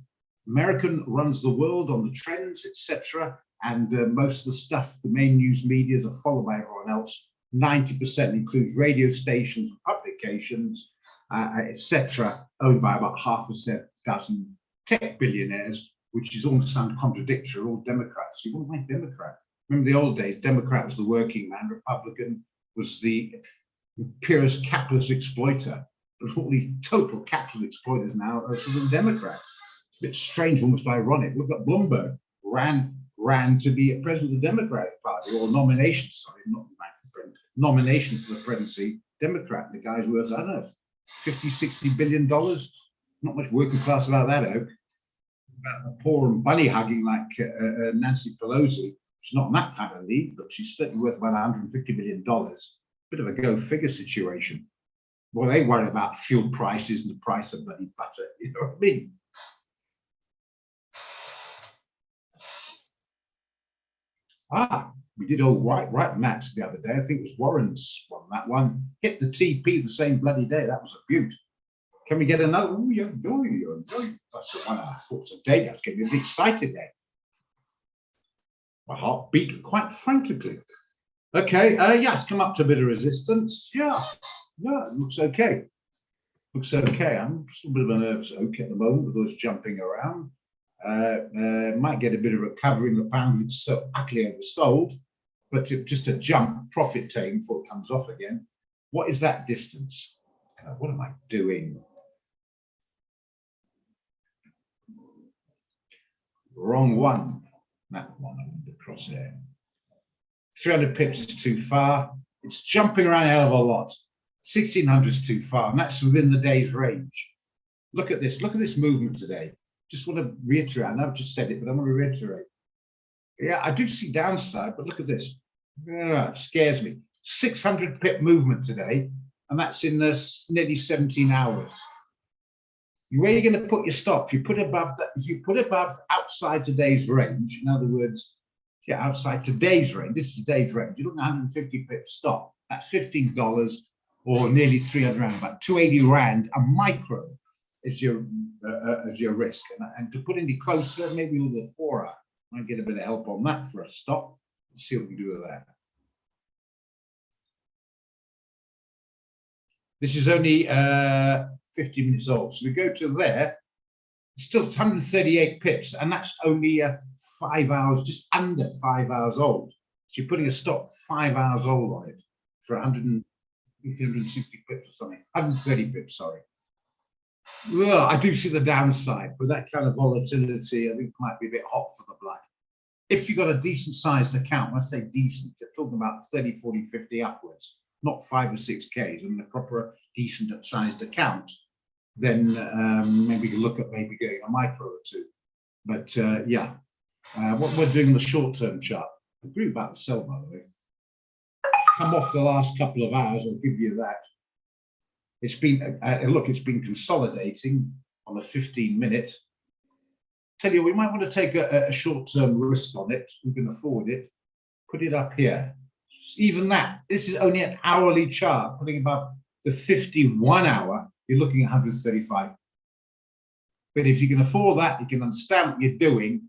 American runs the world on the trends, etc. And most of the stuff, the main news medias are followed by everyone else. 90% includes radio stations, publications, etc., owned by about half a dozen tech billionaires, which is almost sound contradictory. All Democrats. You wouldn't like Democrat. Remember the old days, Democrat was the working man, Republican was the purest capitalist exploiter. But all these total capitalist exploiters now are sort of Democrats. It's a bit strange, almost ironic. Look at Bloomberg, ran to be president of the Democratic Party, or nomination, sorry, not nomination for the presidency, Democrat. The guy's worth, I don't know, 50, $60 billion. Not much working class about that, Oak. About the poor and bunny hugging like Nancy Pelosi. She's not in that kind of league, but she's certainly worth about $150 billion. Bit of a go figure situation. Well, they worry about fuel prices and the price of bloody butter. You know what I mean? We did all right match the other day. I think it was Warren's won that one. Hit the TP the same bloody day. That was a beaut. Can we get another? Oh, yeah, that's the one I thought today. I was getting a bit excited there. My heart beat quite frantically. Okay, yeah, it's come up to a bit of resistance. Yeah, it looks okay. Looks okay. I'm just a bit of a nervous oak at the moment with those jumping around. Might get a bit of recovery in the pound. It's so utterly oversold, but just a jump, profit taking before it comes off again. What is that distance? What am I doing? Wrong one. That one I want to cross there. 300 pips is too far. It's jumping around a hell of a lot. 1600 is too far, and that's within the day's range. Look at this. Look at this movement today. Just want to reiterate. I know I've just said it, but I want to reiterate. Yeah, I do see downside, but look at this. Yeah, it scares me. 600 pip movement today, and that's in nearly 17 hours. Where are you going to put your stop? If you put above that, if you put above outside today's range, in other words, yeah, outside today's range, this is today's range, you're looking at 150 pip stop. That's $15 or nearly 300 rand, about 280 rand a micro is your risk. And to put any closer, maybe with a 4-hour, might get a bit of help on that for a stop. Let's see what we can do with that. This is only 50 minutes old. So we go to there, still it's 138 pips, and that's only 5 hours, just under 5 hours old. So you're putting a stop 5 hours old on it for 160 pips or something, 130 pips, sorry. Well, I do see the downside, but that kind of volatility, I think, might be a bit hot for the blood. If you've got a decent sized account, let's say decent, you're talking about 30, 40, 50 upwards, not 5 or 6Ks, and a proper decent sized account, then maybe you look at maybe getting a micro or two. But yeah, what we're doing in the short-term chart, I agree about the sell, by the way. Come off the last couple of hours, I'll give you that. It's been, look, it's been consolidating on the 15-minute. Tell you, we might want to take a short-term risk on it. We can afford it. Put it up here. Even that, this is only an hourly chart. Putting above the 51-hour, you're looking at 135. But if you can afford that, you can understand what you're doing,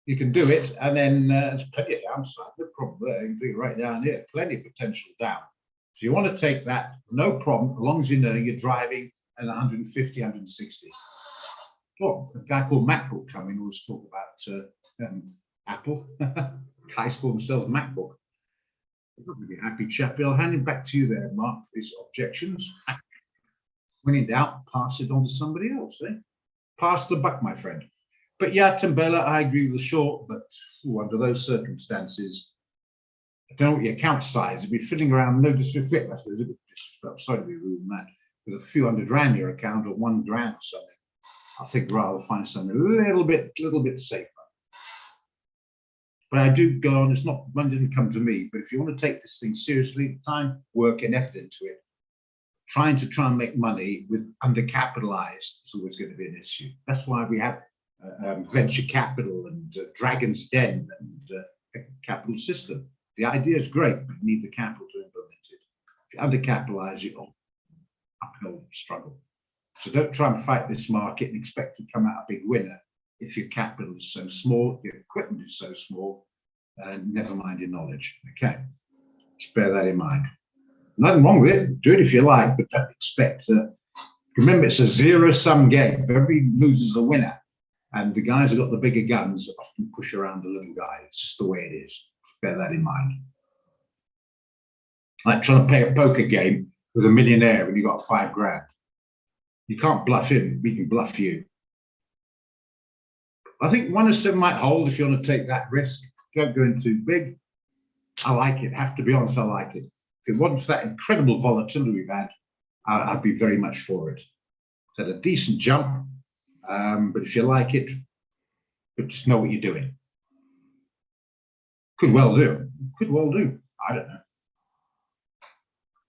you can do it, and then there's plenty of downside. No problem there. You can do it right down here. Plenty of potential down. So you want to take that, no problem, as long as you know you're driving at 150, 160. Well, a guy called MacBook coming always talk about Apple. Guys call themselves MacBook. He's not going to be happy, chappy. I'll hand it back to you there, Mark, for his objections. When in doubt, pass it on to somebody else. Eh? Pass the buck, my friend. But yeah, Tambella, I agree with the short, but under those circumstances, I don't know what your account size would be fiddling around, no disrespect, I suppose, I'm sorry to be rude on that, with a few hundred rand in your account or 1 grand or something. I think rather find something a little bit safer. But I do go on, it's not, one didn't come to me, but if you want to take this thing seriously, time, work and effort into it, try and make money with undercapitalized is always going to be an issue. That's why we have venture capital and Dragon's Den and capital system. The idea is great, but you need the capital to implement it. If you undercapitalize, you're uphill struggle. So don't try and fight this market and expect to come out a big winner if your capital is so small, your equipment is so small, and never mind your knowledge. Okay, just bear that in mind. Nothing wrong with it. Do it if you like, but don't expect. Remember, it's a zero-sum game. If everybody loses a winner, and the guys who got the bigger guns often push around the little guy. It's just the way it is. Just bear that in mind. Like trying to play a poker game with a millionaire when you got 5 grand. You can't bluff him, he can bluff you. I think 107 might hold if you want to take that risk. Don't go in too big. I like it. I have to be honest, I like it. If it wasn't for that incredible volatility we've had, I'd be very much for it. It's had a decent jump, but if you like it, but just know what you're doing. Could well do. Could well do. I don't know.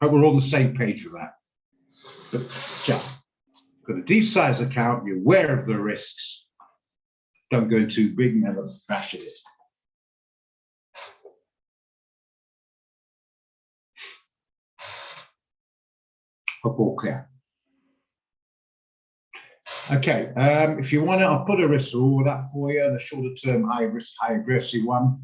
But we're on the same page with that. But yeah, got a decent size account, you're aware of the risks. Don't go too big, never crash it. Hope all clear. Okay, if you want it, I'll put a risk reward up for you, the shorter term, high risk, high aggressive one.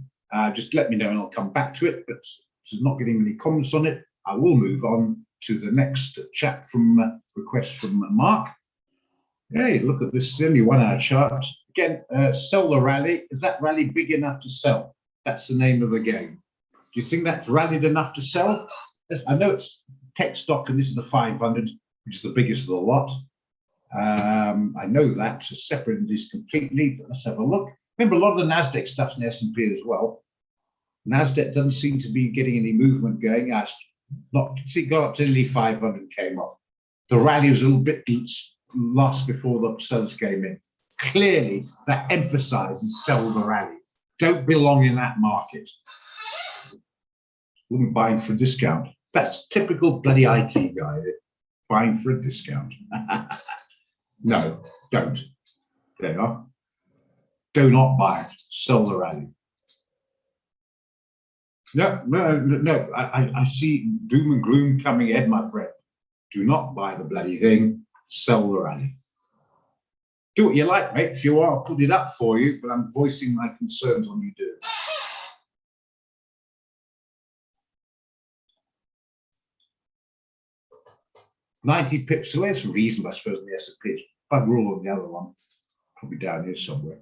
Just let me know and I'll come back to it, but just not getting many comments on it. I will move on to the next chat from request from Mark. Hey, look at this, only 1 hour chart. Again, sell the rally. Is that rally big enough to sell? That's the name of the game. Do you think that's rallied enough to sell? I know it's tech stock and this is the 500, which is the biggest of the lot. I know that, so separating these completely. Let's have a look. Remember, a lot of the NASDAQ stuff's in S&P as well. NASDAQ doesn't seem to be getting any movement going. It got up to nearly 500, came off. The rally was a little bit lost before the sellers came in. Clearly, that emphasizes sell the rally. Don't belong in that market. Wouldn't buying for a discount. That's typical bloody IT guy, buying for a discount. No, don't. There you are. Do not buy it. Sell the rally. No. I see doom and gloom coming ahead, my friend. Do not buy the bloody thing. Sell the rally. Do what you like, mate. If you are, I'll put it up for you, but I'm voicing my concerns on you do. $90 pips away is reasonable, I suppose, in the S&P. But we're all on the other one. Probably down here somewhere.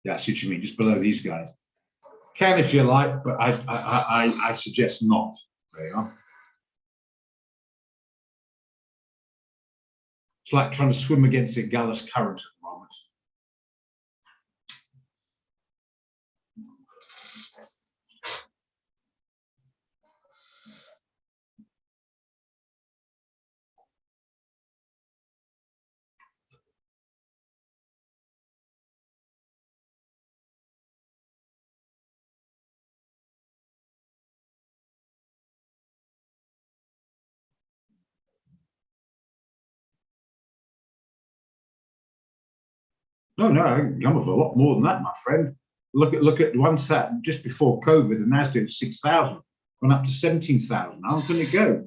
Yeah, I see what you mean, just below these guys. Can if you like, but I suggest not. There you are. It's like trying to swim against the Gallus current at the moment. No, I can come with a lot more than that, my friend. Look at one sat just before COVID, the Nasdaq was 6,000, gone up to 17,000. How can it go?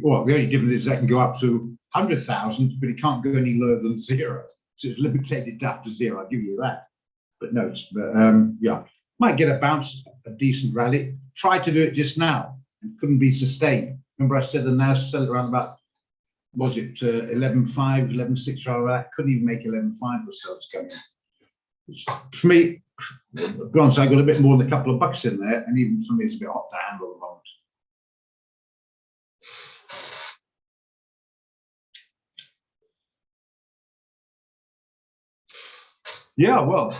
Well, the only difference is that can go up to 100,000, but it can't go any lower than zero. So it's limited up to zero. I'll give you that. But no, yeah, might get a bounce, a decent rally. Tried to do it just now and couldn't be sustained. Remember, I said the Nasdaq sell it around about, was it 11.5, 11.6 around that? Couldn't even make 11.5 the sales coming in. For me, to be honest, I got a bit more than a couple of bucks in there, and even for me, it's a bit hot to handle at the moment. Yeah, well,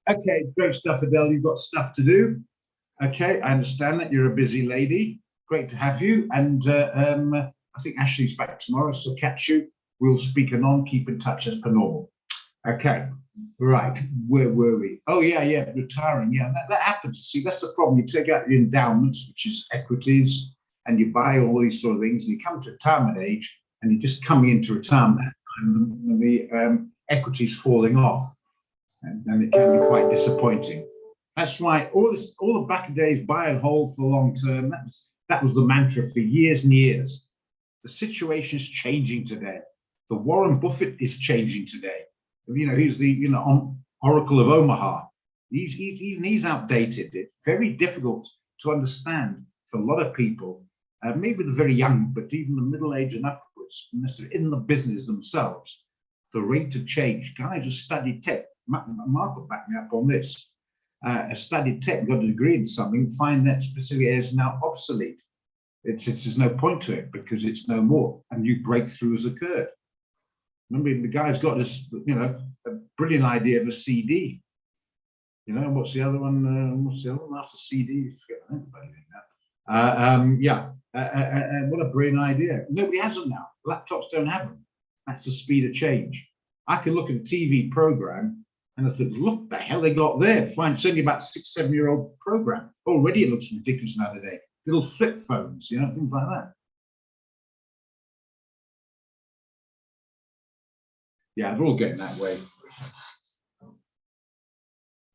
okay, great stuff, Adele. You've got stuff to do. Okay, I understand that you're a busy lady. Great to have you. And I think Ashley's back tomorrow, so catch you. We'll speak anon, keep in touch as per normal. Okay, right. Where were we? Oh, yeah, retiring. Yeah, that happens. See, that's the problem. You take out your endowments, which is equities, and you buy all these sort of things, and you come to retirement age, and you're just coming into retirement, and the equities falling off, and it can be quite disappointing. That's why all the back in days, buy and hold for long term. That was the mantra for years and years. The situation is changing today. The Warren Buffett is changing today. You know, he's the Oracle of Omaha. He's outdated. It's very difficult to understand for a lot of people, maybe the very young, but even the middle age and upwards, unless they're in the business themselves. The rate of change. Guys who studied tech, Mark will back me up on this. Studied tech, got a degree in something, find that specific area is now obsolete. There's no point to it because it's no more. A new breakthrough has occurred. Remember, the guy's got this, a brilliant idea of a CD. What's the other one? What's the other one after CD? What a brilliant idea. Nobody has them now. Laptops don't have them. That's the speed of change. I can look at a TV program and I think, look, the hell they got there. Fine, it's only about 6-7-year-old program. Already it looks ridiculous nowadays. Little flip phones, things like that. Yeah, they're all getting that way. I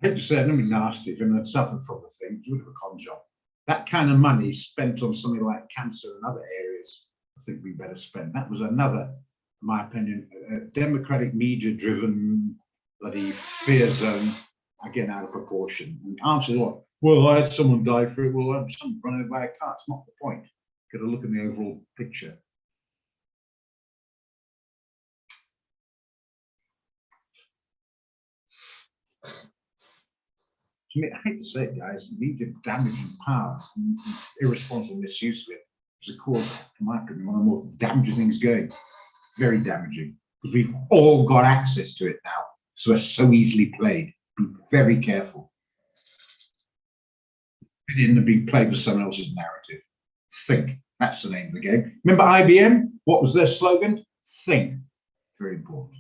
hate to say it, don't be nasty. If I'm suffering from the thing, it's a bit of a con job. that kind of money spent on something like cancer and other areas, I think we better spend. That was another, in my opinion, democratic media-driven bloody fear zone, again out of proportion. And answer what? Well, I had someone die for it. Well, I had someone run over by a car. It's not the point. Got to look at the overall picture. To me, I hate to say it, guys, media damaging power and irresponsible misuse of it is a cause, in my opinion, one of the more damaging things going. Very damaging, because we've all got access to it now. So it's so easily played. Be very careful. It isn't being played with someone else's narrative. Think. That's the name of the game. Remember IBM? What was their slogan? Think. Very important.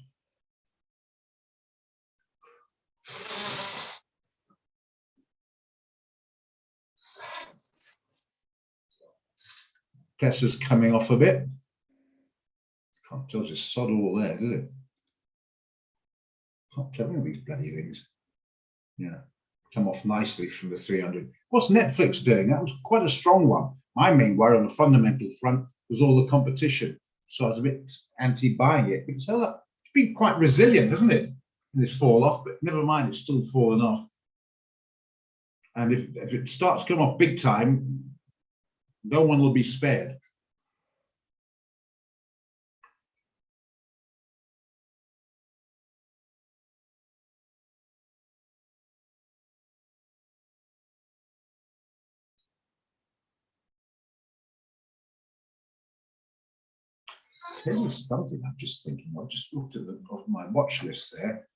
Tesla's coming off a bit. Can't tell, just sod all there, does it? Can't tell me these bloody things. Yeah, come off nicely from the 300. What's Netflix doing? That was quite a strong one. My main worry on the fundamental front was all the competition. So I was a bit anti-buying it. It's been quite resilient, hasn't it? In this fall off, but never mind, it's still fallen off. And if it starts to come off big time, no one will be spared. There was something I'm just thinking. I just looked at my watch list there.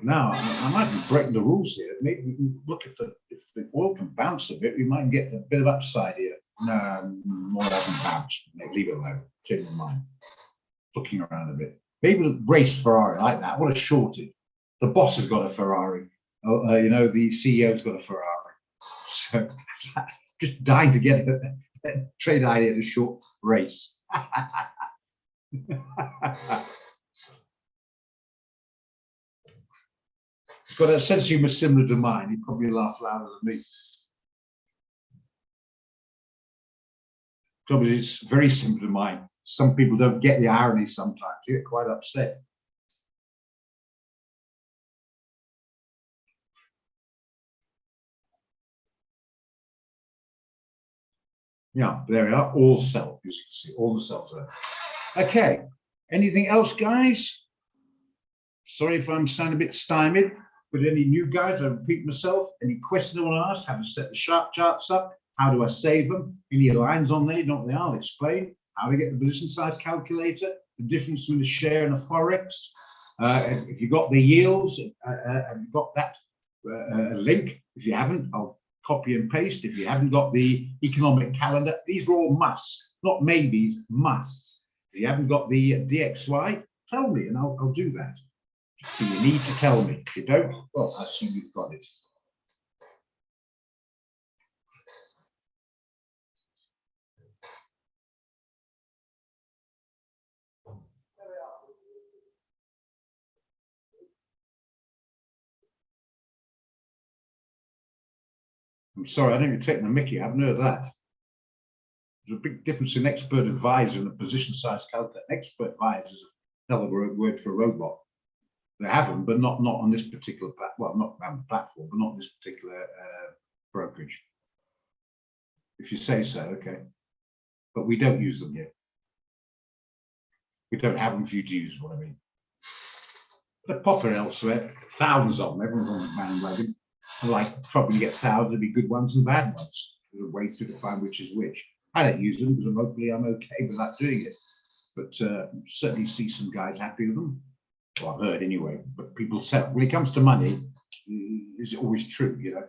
Now I might be breaking the rules here. Maybe we can look if the oil can bounce a bit, we might get a bit of upside here. No, more hasn't bounced. Leave it alone. Change my mind. Looking around a bit. Maybe we'll race Ferrari like that. What a shorted. The boss has got a Ferrari. You know, the CEO's got a Ferrari. So just dying to get a trade idea in a short race. He's got a sense of humor similar to mine. He probably laughs louder than me. Trouble is, it's very similar to mine. Some people don't get the irony sometimes. You get quite upset. Yeah, there we are. All sell, as you can see, all the cells there. Okay. Anything else, guys? Sorry if I'm sounding a bit stymied. But any new guys, I repeat myself, any questions I want to ask, how to set the sharp charts up, how do I save them, any lines on there, you know what they are, I'll explain, how to get the position size calculator, the difference between a share and a Forex. If you've got the yields, have you got that link? If you haven't, I'll copy and paste. If you haven't got the economic calendar, these are all musts, not maybes, musts. If you haven't got the DXY, tell me and I'll do that. So you need to tell me. If you don't, well, I assume you've got it. I'm sorry, I think you're taking the mickey. I haven't heard that. There's a big difference in expert advisor and a position size calculator. Expert advisor is another word for a robot. They have them, but not on this particular well, not on the platform, but not this particular brokerage. If you say so, okay. But we don't use them here. We don't have them for you to use, what I mean. They're popular elsewhere, thousands of them, everyone's on the bandwagon. Like, probably get thousands, there'll be good ones and bad ones. There's a way through to find which is which. I don't use them because hopefully I'm okay without doing it. But certainly see some guys happy with them. Well, I've heard anyway, but people say, when it comes to money, is it always true, you know?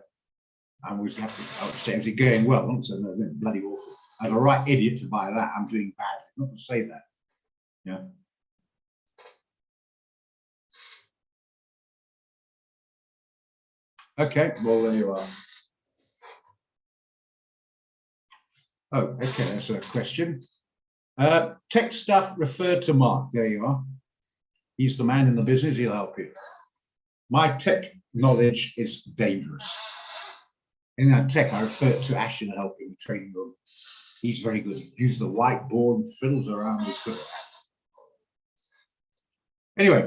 I always have to say, is it going well? I'm saying, no, bloody awful. I'm a right idiot to buy that. I'm doing bad. I'm not to say that. Yeah. Okay, well, there you are. Oh, okay, that's a question. Tech stuff, refer to Mark. There you are. He's the man in the business, he'll help you. My tech knowledge is dangerous. In that tech, I refer to Ashton helping the training room. He's very good. He uses the whiteboard, fiddles around. He's good at that. Anyway,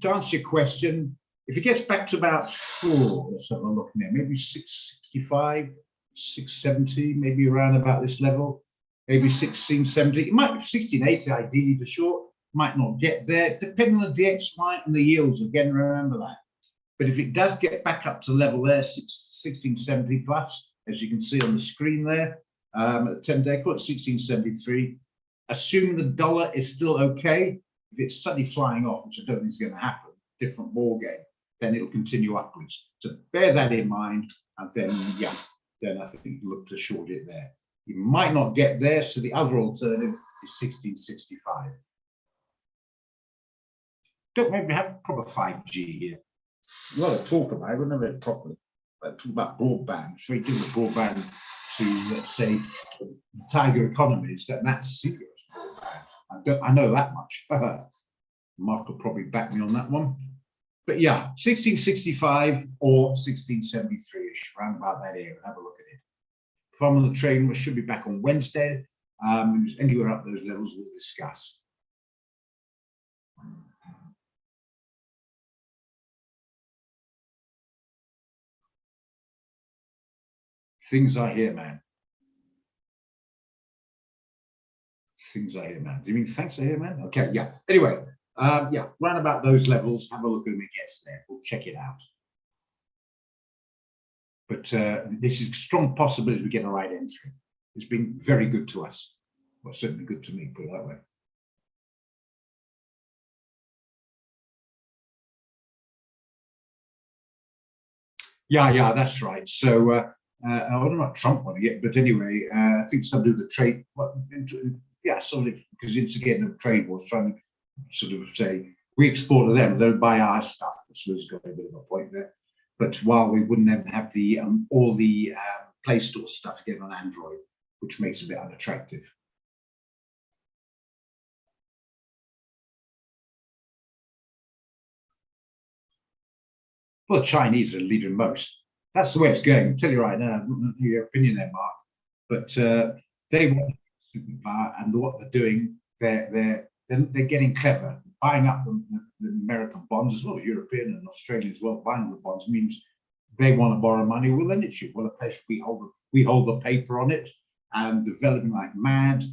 to answer your question, if it gets back to about let's have a look now, maybe 665, 670, maybe around about this level, maybe 1670. It might be 1680 ideally to short, might not get there, depending on the DXY and the yields. Again, remember that. But if it does get back up to level there, 1670 plus, as you can see on the screen there, at the 10-day, call it 1673. Assuming the dollar is still okay, if it's suddenly flying off, which I don't think is going to happen, different ball game, then it'll continue upwards. So bear that in mind, and then, yeah, then I think you can look to short it there. You might not get there, so the other alternative is 1665. Don't maybe have proper 5G here. A lot of talk about it, we never it properly. Talk about broadband, straight to the broadband to, let's say, tiger economies, that's serious broadband. I know that much. Mark will probably back me on that one. But yeah, 1665 or 1673-ish, around about that area. Have a look at it. If I'm on the train, we should be back on Wednesday. If there's anywhere up those levels, we'll discuss. Things I hear, man. Things I hear, man. Do you mean thanks I hear, man? Okay, yeah. Anyway, yeah, round about those levels, have a look at when it gets there. We'll check it out. But this is a strong possibility we get a right entry. It's been very good to us. Well, certainly good to me, put it that way. Yeah, that's right. So I don't know what Trump want to get, but anyway, I think somebody with the trade, yeah, somebody because it's again the trade wars trying to sort of say we export to them, they'll buy our stuff. So there's got a bit of a point there. But while we wouldn't then have the all the Play Store stuff again on Android, which makes it a bit unattractive. Well, the Chinese are leading most. That's the way it's going. I'll tell you right now, your opinion there, Mark. But they want superpower, and what they're doing, they're getting clever. Buying up the American bonds as well, European and Australian as well. Buying the bonds means they want to borrow money. We'll lend it to you. Well, a place we hold the paper on it, and developing like mad.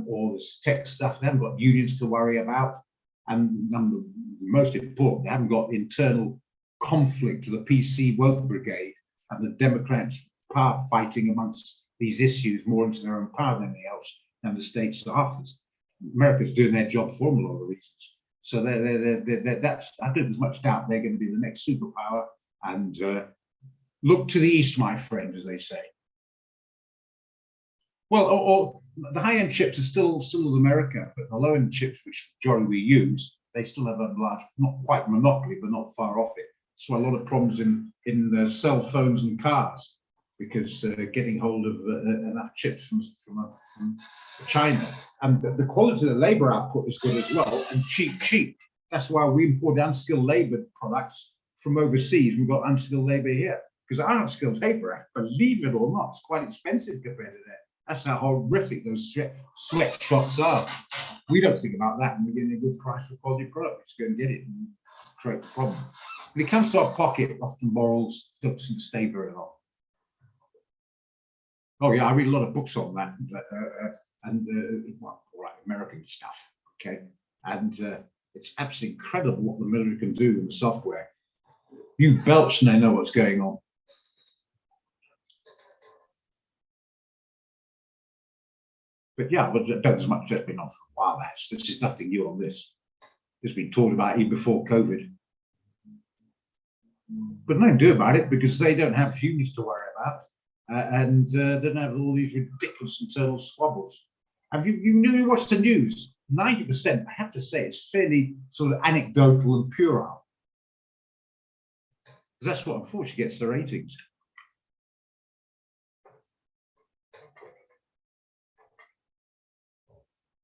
All this tech stuff. They haven't got unions to worry about, and most important, they haven't got internal conflict to the PC woke brigade and the Democrats power fighting amongst these issues more into their own power than anything else, and the states are. America's doing their job for them a lot of reasons. So that's, I don't think there's much doubt they're going to be the next superpower. And look to the east, my friend, as they say. Well, or the high-end chips are still with America, but the low-end chips, which majority we use, they still have a large, not quite monopoly, but not far off it. So a lot of problems in the cell phones and cars because getting hold of enough chips from China, and the quality of the labor output is good as well, and cheap. That's why we import unskilled labor products from overseas. We've got unskilled labor here because our unskilled labor, believe it or not, is quite expensive compared to that. That's how horrific those sweatshops are. We don't think about that, and we're getting a good price for quality product. Let's go and get it and create the problem. When it comes to our pocket, often morals doesn't stay very long. Oh yeah, I read a lot of books on that, well, all right, American stuff. Okay, and it's absolutely incredible what the military can do in the software. You belch and they know what's going on. But yeah, but there's much that's been on for a while. This is nothing new on this. It's been talked about even before COVID. But nothing to do about it because they don't have humans to worry about, and they don't have all these ridiculous internal squabbles. Have you watched the news? 90%, I have to say, it's fairly sort of anecdotal and puerile. Because that's what unfortunately gets the ratings.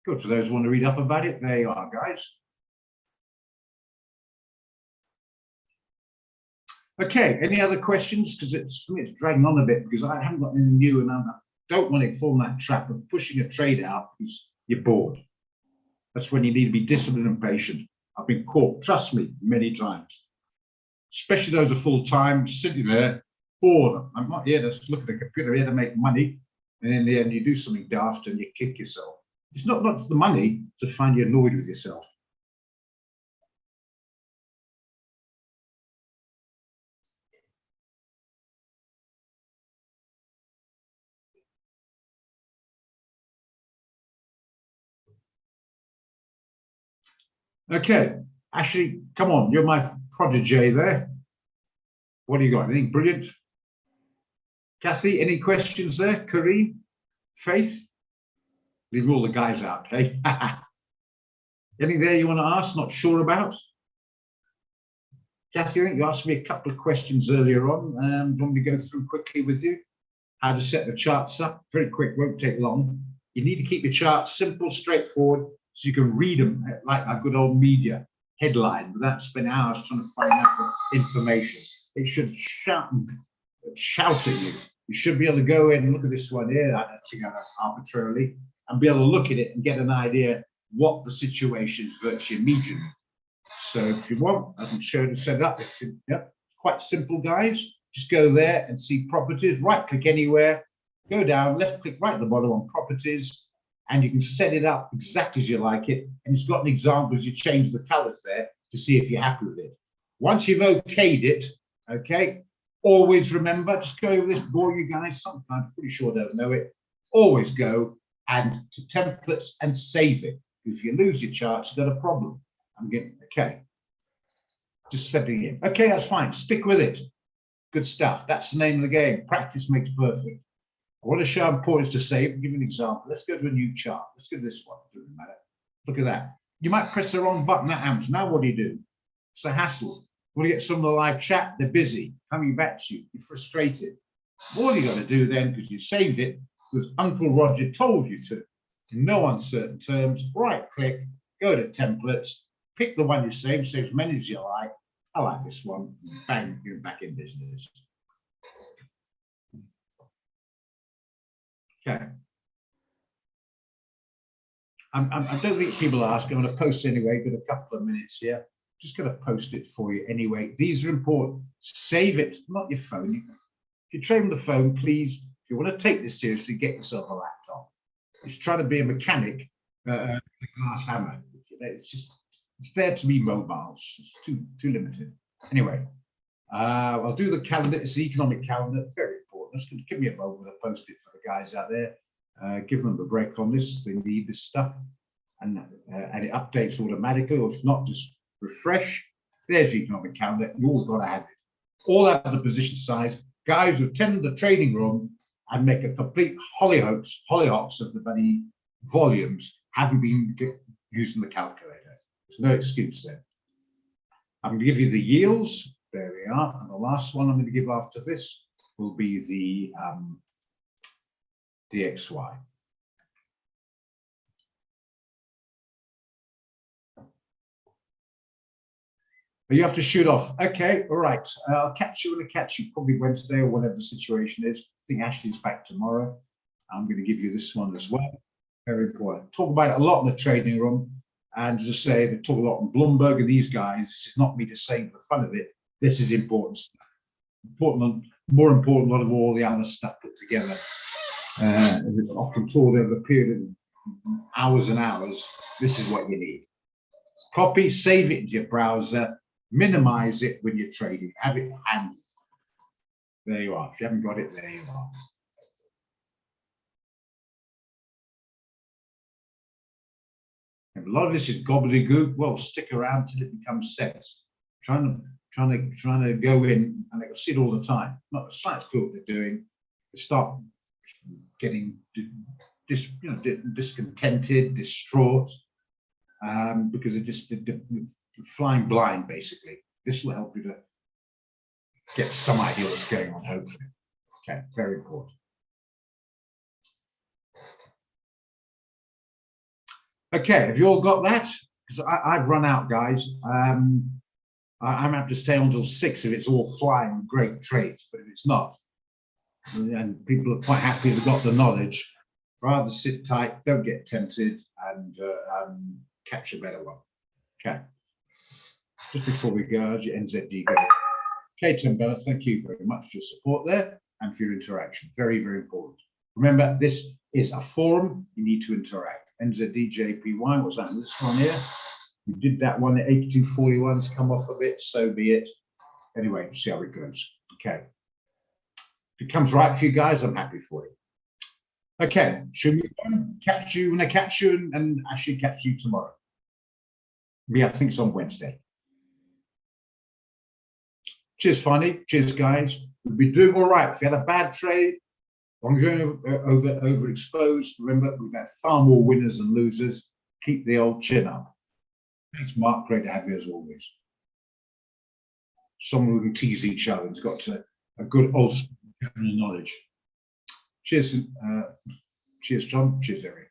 Good. For those who want to read up about it, there you are, guys. Okay, any other questions? Because for me, it's dragging on a bit because I haven't got anything new and I don't want to fall in that trap of pushing a trade out because you're bored. That's when you need to be disciplined and patient. I've been caught, trust me, many times. Especially those are full-time, sitting there, bored. I'm not here to look at the computer, I'm here to make money. And in the end, you do something daft and you kick yourself. It's not the money to find you annoyed with yourself. Okay, Ashley, come on, you're my protege there. What do you got? Anything brilliant? Kathy, any questions there? Kareem? Faith? Leave all the guys out, hey? Anything there you want to ask, not sure about? Kathy, I think you asked me a couple of questions earlier on. Do you want me to go through quickly with you? How to set the charts up? Very quick, won't take long. You need to keep your charts simple, straightforward, so you can read them like a good old media headline without spending hours trying to find out the information. It should shout at you. You should be able to go in and look at this one here, arbitrarily, and be able to look at it and get an idea what the situation is virtually immediately. So if you want, I can show you to set up. Yep, quite simple, guys. Just go there and see properties, right click anywhere, go down, left click right at the bottom on properties, and you can set it up exactly as you like it. And it's got an example as you change the colors there to see if you're happy with it. Once you've okayed it, okay, always remember, just go over this, bore you guys, sometimes I'm pretty sure they'll know it. Always go and to templates and save it. If you lose your charts, you've got a problem. I'm getting, okay. Just setting it. Okay, that's fine. Stick with it. Good stuff. That's the name of the game. Practice makes perfect. I want to show how important to save. I'll give you an example. Let's go to a new chart. Let's go to this one. Doesn't matter. Look at that. You might press the wrong button. That happens. Now what do? It's a hassle. You want to get some of the live chat. They're busy coming back to you. You're frustrated. All you got to do then, because you saved it, because Uncle Roger told you to, in no uncertain terms, right click, go to templates, pick the one you save as many as you like. I like this one. Bang, you're back in business. Okay. I don't think people ask. I'm going to post anyway. Got a couple of minutes here. Just going to post it for you anyway. These are important. Save it, not your phone. If you trade on the phone, please, if you want to take this seriously, get yourself a laptop. It's trying to be a mechanic, a glass hammer. It's just, it's there to be mobile. It's too limited. Anyway, I'll do the calendar. It's the economic calendar. Very important. Just give me a moment. I'll post it for the guys out there. Give them a break on this. They need this stuff, and it updates automatically, or if not, just refresh. There's the economic calendar. You all got to have it. All have the position size. Guys who attend the trading room and make a complete hollyhocks of the bloody volumes haven't been using the calculator. There's no excuse there. I'm going to give you the yields. There we are. And the last one I'm going to give after this will be the DXY. But you have to shoot off. Okay, all right. I'll catch you when I catch you, probably Wednesday or whatever the situation is. I think Ashley's back tomorrow. I'm going to give you this one as well. Very important. Talk about it a lot in the trading room. And as I say, they talk a lot on Bloomberg and these guys. This is not me to say for the fun of it. This is important stuff. Important, more important than all the other stuff put together. It's often told over a period of hours and hours. This is what you need. Copy, save it into your browser, minimize it when you're trading. Have it handy. There you are. If you haven't got it, there you are. A lot of this is gobbledygook. Well, stick around till it becomes sense. Trying to go in, and I can see it all the time. Not the slightest clue what they're doing. They start getting discontented, distraught, because they're flying blind. Basically, this will help you to get some idea what's going on. Hopefully, okay, very important. Okay, have you all got that? Because I've run out, guys. I'm happy to stay on till 6 if it's all flying great trades, but if it's not, and people are quite happy they've got the knowledge, rather sit tight, don't get tempted, and catch a better one. Okay. Just before we go, how's your NZD go? Okay, Tim Bella, thank you very much for your support there and for your interaction. Very, very important. Remember, this is a forum. You need to interact. NZDJPY, what's that in this one here? We did that one at 8241's come off a bit, so be it. Anyway, see how it goes. Okay. If it comes right for you guys, I'm happy for you. Okay, should we catch you when I catch you and actually catch you tomorrow? Yeah, I think it's on Wednesday. Cheers, Fanny. Cheers, guys. We'll be doing all right. If you had a bad trade, as long as you're overexposed, remember, we've had far more winners than losers. Keep the old chin up. Thanks, Mark. Great to have you as always. Someone who can tease each other has got a good old knowledge. Cheers, cheers, Tom. Cheers, Eric.